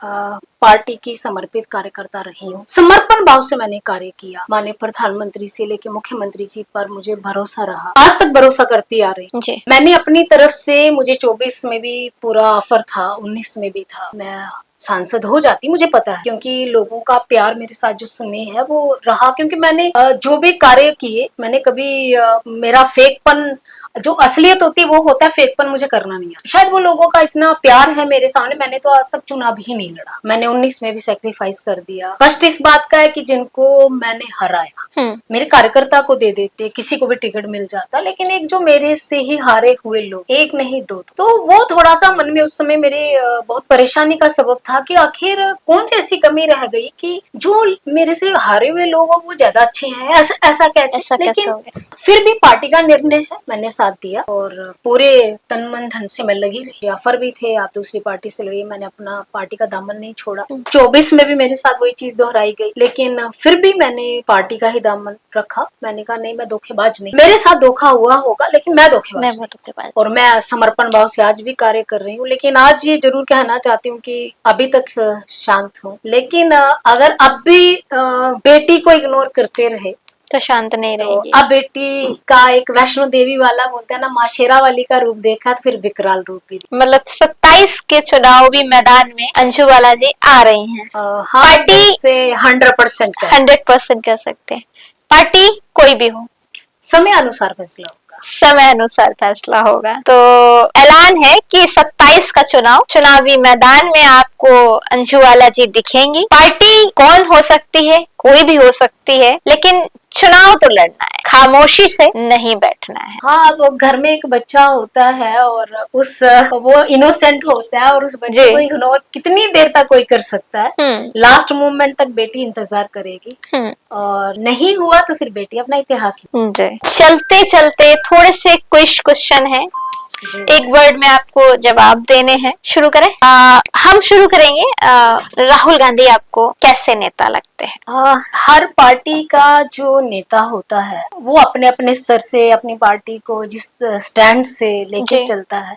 S1: पार्टी की समर्पित कार्यकर्ता रही हूँ, समर्पण भाव से मैंने कार्य किया। माननीय प्रधानमंत्री से लेके मुख्यमंत्री जी पर मुझे भरोसा रहा, आज तक भरोसा करती आ रही। मैंने अपनी तरफ से, मुझे 24 में भी पूरा ऑफर था, 19 में भी था, मैं सांसद हो जाती, मुझे पता है, क्योंकि लोगों का प्यार मेरे साथ जो स्नेह है वो रहा, क्योंकि मैंने जो भी कार्य किए, मैंने कभी मेरा फेकपन, जो असलियत होती है वो होता है, फेकपन मुझे करना नहीं आता। शायद वो लोगों का इतना प्यार है मेरे सामने, मैंने तो आज तक चुनाव ही नहीं लड़ा। मैंने 19 में भी सैक्रिफाइस कर दिया। कष्ट इस बात का है कि जिनको मैंने हराया, मेरे कार्यकर्ता को दे देते, किसी को भी टिकट मिल जाता, लेकिन एक जो मेरे से ही हारे हुए लोग, एक नहीं दो, तो वो थोड़ा सा मन में उस समय मेरे बहुत परेशानी का सबब था कि आखिर कौन सी ऐसी कमी रह गई कि जो मेरे से हारे हुए लोग वो ज्यादा अच्छे हैं, ऐसा कैसे। लेकिन फिर भी पार्टी का निर्णय है, मैंने साथ दिया और पूरे तन मन धन से मैं लगी रही। जाफर भी थे, आप दूसरी पार्टी से लड़ी, मैंने अपना पार्टी का दामन नहीं छोड़ा। 24 में भी मेरे साथ वही चीज दोहराई गई, लेकिन फिर भी मैंने पार्टी का ही दामन रखा। मैंने कहा नहीं, मैं धोखेबाज नहीं, मेरे साथ धोखा हुआ होगा लेकिन मैं धोखेबाज नहीं। और मैं समर्पण भाव से आज भी कार्य कर रही हूँ। लेकिन आज ये जरूर कहना चाहती हूँ कि अभी तक शांत हूँ, लेकिन अगर अब भी बेटी को इग्नोर करते रहे
S2: तो शांत नहीं रहेगी।
S1: अब बेटी का एक वैष्णो देवी वाला बोलते हैं ना, माँ शेरा वाली का रूप देखा तो फिर विकराल रूप भी।
S2: मतलब 27 के चुनाव भी मैदान में अंशु बाला जी आ रही हैं।
S1: हाँ,
S2: पार्टी
S1: से 100%
S2: कह सकते हैं। पार्टी कोई भी हो,
S1: समय अनुसार फैसला होगा।
S2: समय अनुसार फैसला होगा। तो ऐलान है कि 27 का चुनावी मैदान में आपको अंशु बाला जी दिखेंगी। पार्टी कौन हो सकती है, कोई भी हो सकती है, लेकिन चुनाव तो लड़ना है, खामोशी से नहीं बैठना है।
S1: हाँ, वो घर में एक बच्चा होता है और वो इनोसेंट होता है और उस बच्चे को इग्नोर कितनी देर तक कोई कर सकता है। लास्ट मोमेंट तक बेटी इंतजार करेगी और नहीं हुआ तो फिर बेटी अपना इतिहास
S2: जी। चलते चलते थोड़े से क्वेश्चन है, एक वर्ड में आपको जवाब देने हैं। शुरू करें? हम शुरू करेंगे। राहुल गांधी आपको कैसे नेता लगते हैं?
S1: हर पार्टी का जो नेता होता है वो अपने अपने स्तर से अपनी पार्टी को जिस स्टैंड से लेके चलता है,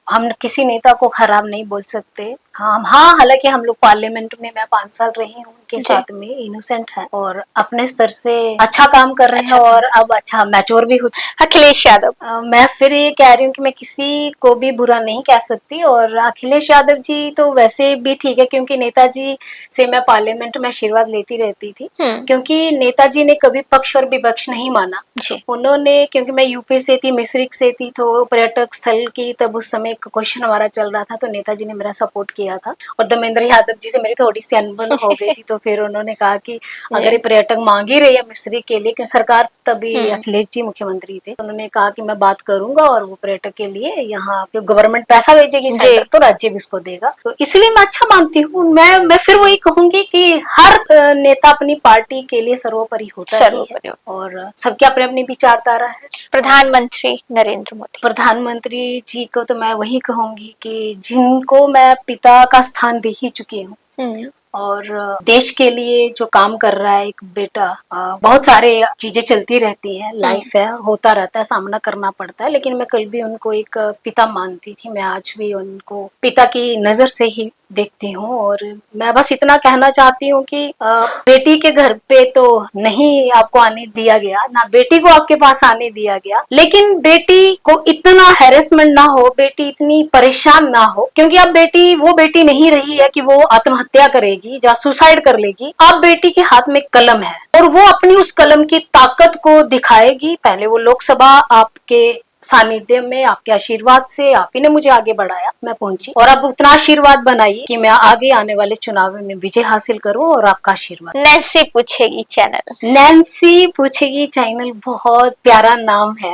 S1: हम किसी नेता को खराब नहीं बोल सकते। हाँ, हालांकि हम लोग पार्लियामेंट में मैं 5 साल रही हूँ उनके साथ में, इनोसेंट है और अपने स्तर से अच्छा काम कर रहे हैं और अब अच्छा मैच्योर भी होते।
S2: अखिलेश यादव,
S1: मैं फिर ये कह रही हूँ कि मैं किसी को भी बुरा नहीं कह सकती और अखिलेश यादव जी तो वैसे भी ठीक है, क्योंकि नेताजी से मैं पार्लियामेंट में आशीर्वाद लेती रहती थी, क्योंकि नेताजी ने कभी पक्ष और विपक्ष नहीं माना। उन्होंने, क्योंकि मैं यूपी से थी, मिश्रिक से थी, तो पर्यटक स्थल की तब उस समय एक क्वेश्चन हमारा चल रहा था, तो नेताजी ने मेरा सपोर्ट किया था और धर्मेंद्र यादव जी से मेरी थोड़ी सी अनबन हो गई थी, तो फिर उन्होंने कहा कि अगर ये पर्यटक मांग ही रही है मिश्रिक के लिए, क्योंकि सरकार तभी अखिलेश जी मुख्यमंत्री थे, उन्होंने कहा कि मैं बात करूंगा और वो पर्यटक के लिए यहाँ गवर्नमेंट पैसा भेजेगी सेंटर, तो राज्य भी उसको देगा। तो इसलिए मैं अच्छा मानती हूँ। मैं फिर वही कहूंगी कि हर नेता अपनी पार्टी के लिए सर्वोपरि होता है और सबके अपने अपनी विचारधारा है।
S2: प्रधानमंत्री नरेंद्र मोदी,
S1: प्रधानमंत्री जी को तो मैं वही कहूंगी कि जिनको मैं पिता का स्थान दे ही चुकी हूँ और देश के लिए जो काम कर रहा है एक बेटा, बहुत सारे चीजें चलती रहती हैं, लाइफ है, होता रहता है, सामना करना पड़ता है, लेकिन मैं कल भी उनको एक पिता मानती थी, मैं आज भी उनको पिता की नजर से ही देखती हूँ। और मैं बस इतना कहना चाहती हूँ कि बेटी के घर पे तो नहीं आपको आने दिया गया, ना बेटी को आपके पास आने दिया गया, लेकिन बेटी को इतना हैरेसमेंट ना हो, बेटी इतनी परेशान ना हो, क्योंकि अब बेटी वो बेटी नहीं रही है कि वो आत्महत्या करेगी या सुसाइड कर लेगी। अब बेटी के हाथ में कलम है और वो अपनी उस कलम की ताकत को दिखाएगी। पहले वो लोकसभा आपके सानिध्य में, आपके आशीर्वाद से, आप ही ने मुझे आगे बढ़ाया, मैं पहुंची, और अब उतना आशीर्वाद बनाइए कि मैं आगे आने वाले चुनाव में विजय हासिल करूं और आपका आशीर्वाद।
S2: नैन्सी पूछेगी चैनल,
S1: नैन्सी पूछेगी चैनल बहुत प्यारा नाम है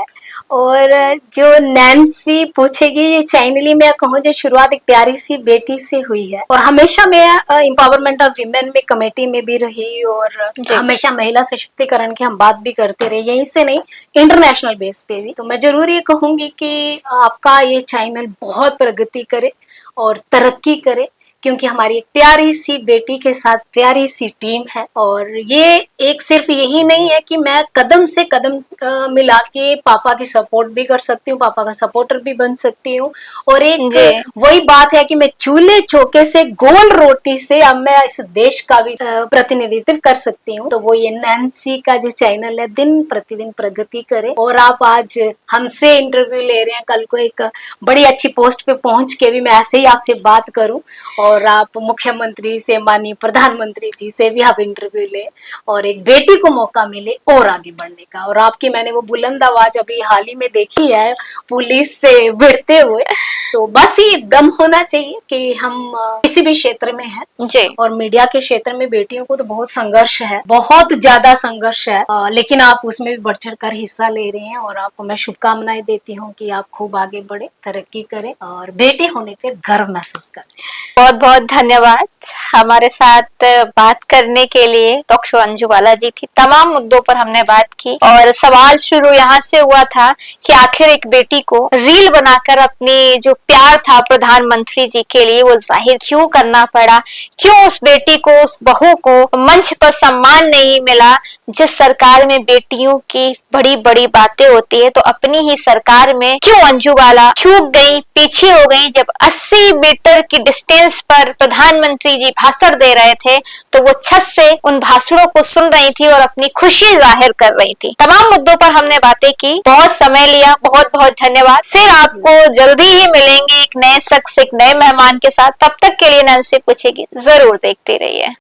S1: और जो नैन्सी पूछेगी ये चैनल ही मैं कहूँ जो शुरुआत एक प्यारी सी बेटी से हुई है और हमेशा मैं एम्पावरमेंट ऑफ विमेन में कमेटी में भी रही और हमेशा महिला सशक्तिकरण की हम बात भी करते रहे, यहीं से नहीं इंटरनेशनल बेस पे भी। तो मैं जरूर ये कहूंगी कि आपका ये चैनल बहुत प्रगति करे और तरक्की करे, क्योंकि हमारी एक प्यारी सी बेटी के साथ प्यारी सी टीम है और ये एक सिर्फ यही नहीं है कि मैं कदम से कदम मिला के पापा की सपोर्ट भी कर सकती हूँ, पापा का सपोर्टर भी बन सकती हूँ और एक वही बात है कि मैं चूल्हे चौके से गोल रोटी से अब मैं इस देश का भी प्रतिनिधित्व कर सकती हूँ। तो वो ये नैन्सी का जो चैनल है दिन प्रतिदिन प्रगति करे और आप आज हमसे इंटरव्यू ले रहे हैं, कल को एक बड़ी अच्छी पोस्ट पे पहुंच के भी मैं ऐसे ही आपसे बात करूं और आप मुख्यमंत्री से, माननीय प्रधानमंत्री जी से भी आप इंटरव्यू ले और एक बेटी को मौका मिले और आगे बढ़ने का। और आपकी मैंने वो बुलंद आवाज अभी हाल ही में देखी है पुलिस से भिड़ते हुए, तो बस ये दम होना चाहिए कि हम किसी भी क्षेत्र में हैं और मीडिया के क्षेत्र में बेटियों को तो बहुत संघर्ष है, बहुत ज्यादा संघर्ष है, लेकिन आप उसमें भी बढ़ चढ़ कर हिस्सा ले रहे हैं और आपको मैं शुभकामनाएं देती हूँ कि आप खूब आगे बढ़े, तरक्की करें और बेटी होने पे गर्व महसूस करें।
S2: बहुत बहुत धन्यवाद। हमारे साथ बात करने के लिए डॉक्टर अंजू बाला जी थी। तमाम मुद्दों पर हमने बात की और सवाल शुरू यहाँ से हुआ था कि आखिर एक बेटी को रील बनाकर अपनी जो प्यार था प्रधानमंत्री जी के लिए वो जाहिर क्यों करना पड़ा, क्यों उस बेटी को, उस बहू को मंच पर सम्मान नहीं मिला। जिस सरकार में बेटियों की बड़ी बड़ी बातें होती है तो अपनी ही सरकार में क्यों अंजू बाला चूक गई, पीछे हो गई। जब 80 मीटर की डिस्टेंस पर प्रधानमंत्री जी भाषण दे रहे थे तो वो छत से उन भाषणों को सुन रही थी और अपनी खुशी जाहिर कर रही थी। तमाम मुद्दों पर हमने बातें की, बहुत समय लिया, बहुत बहुत धन्यवाद। फिर आपको जल्दी ही मिलेंगे एक नए शख्स, एक नए मेहमान के साथ। तब तक के लिए नैन्सी पूछेगी, जरूर देखते रहिए।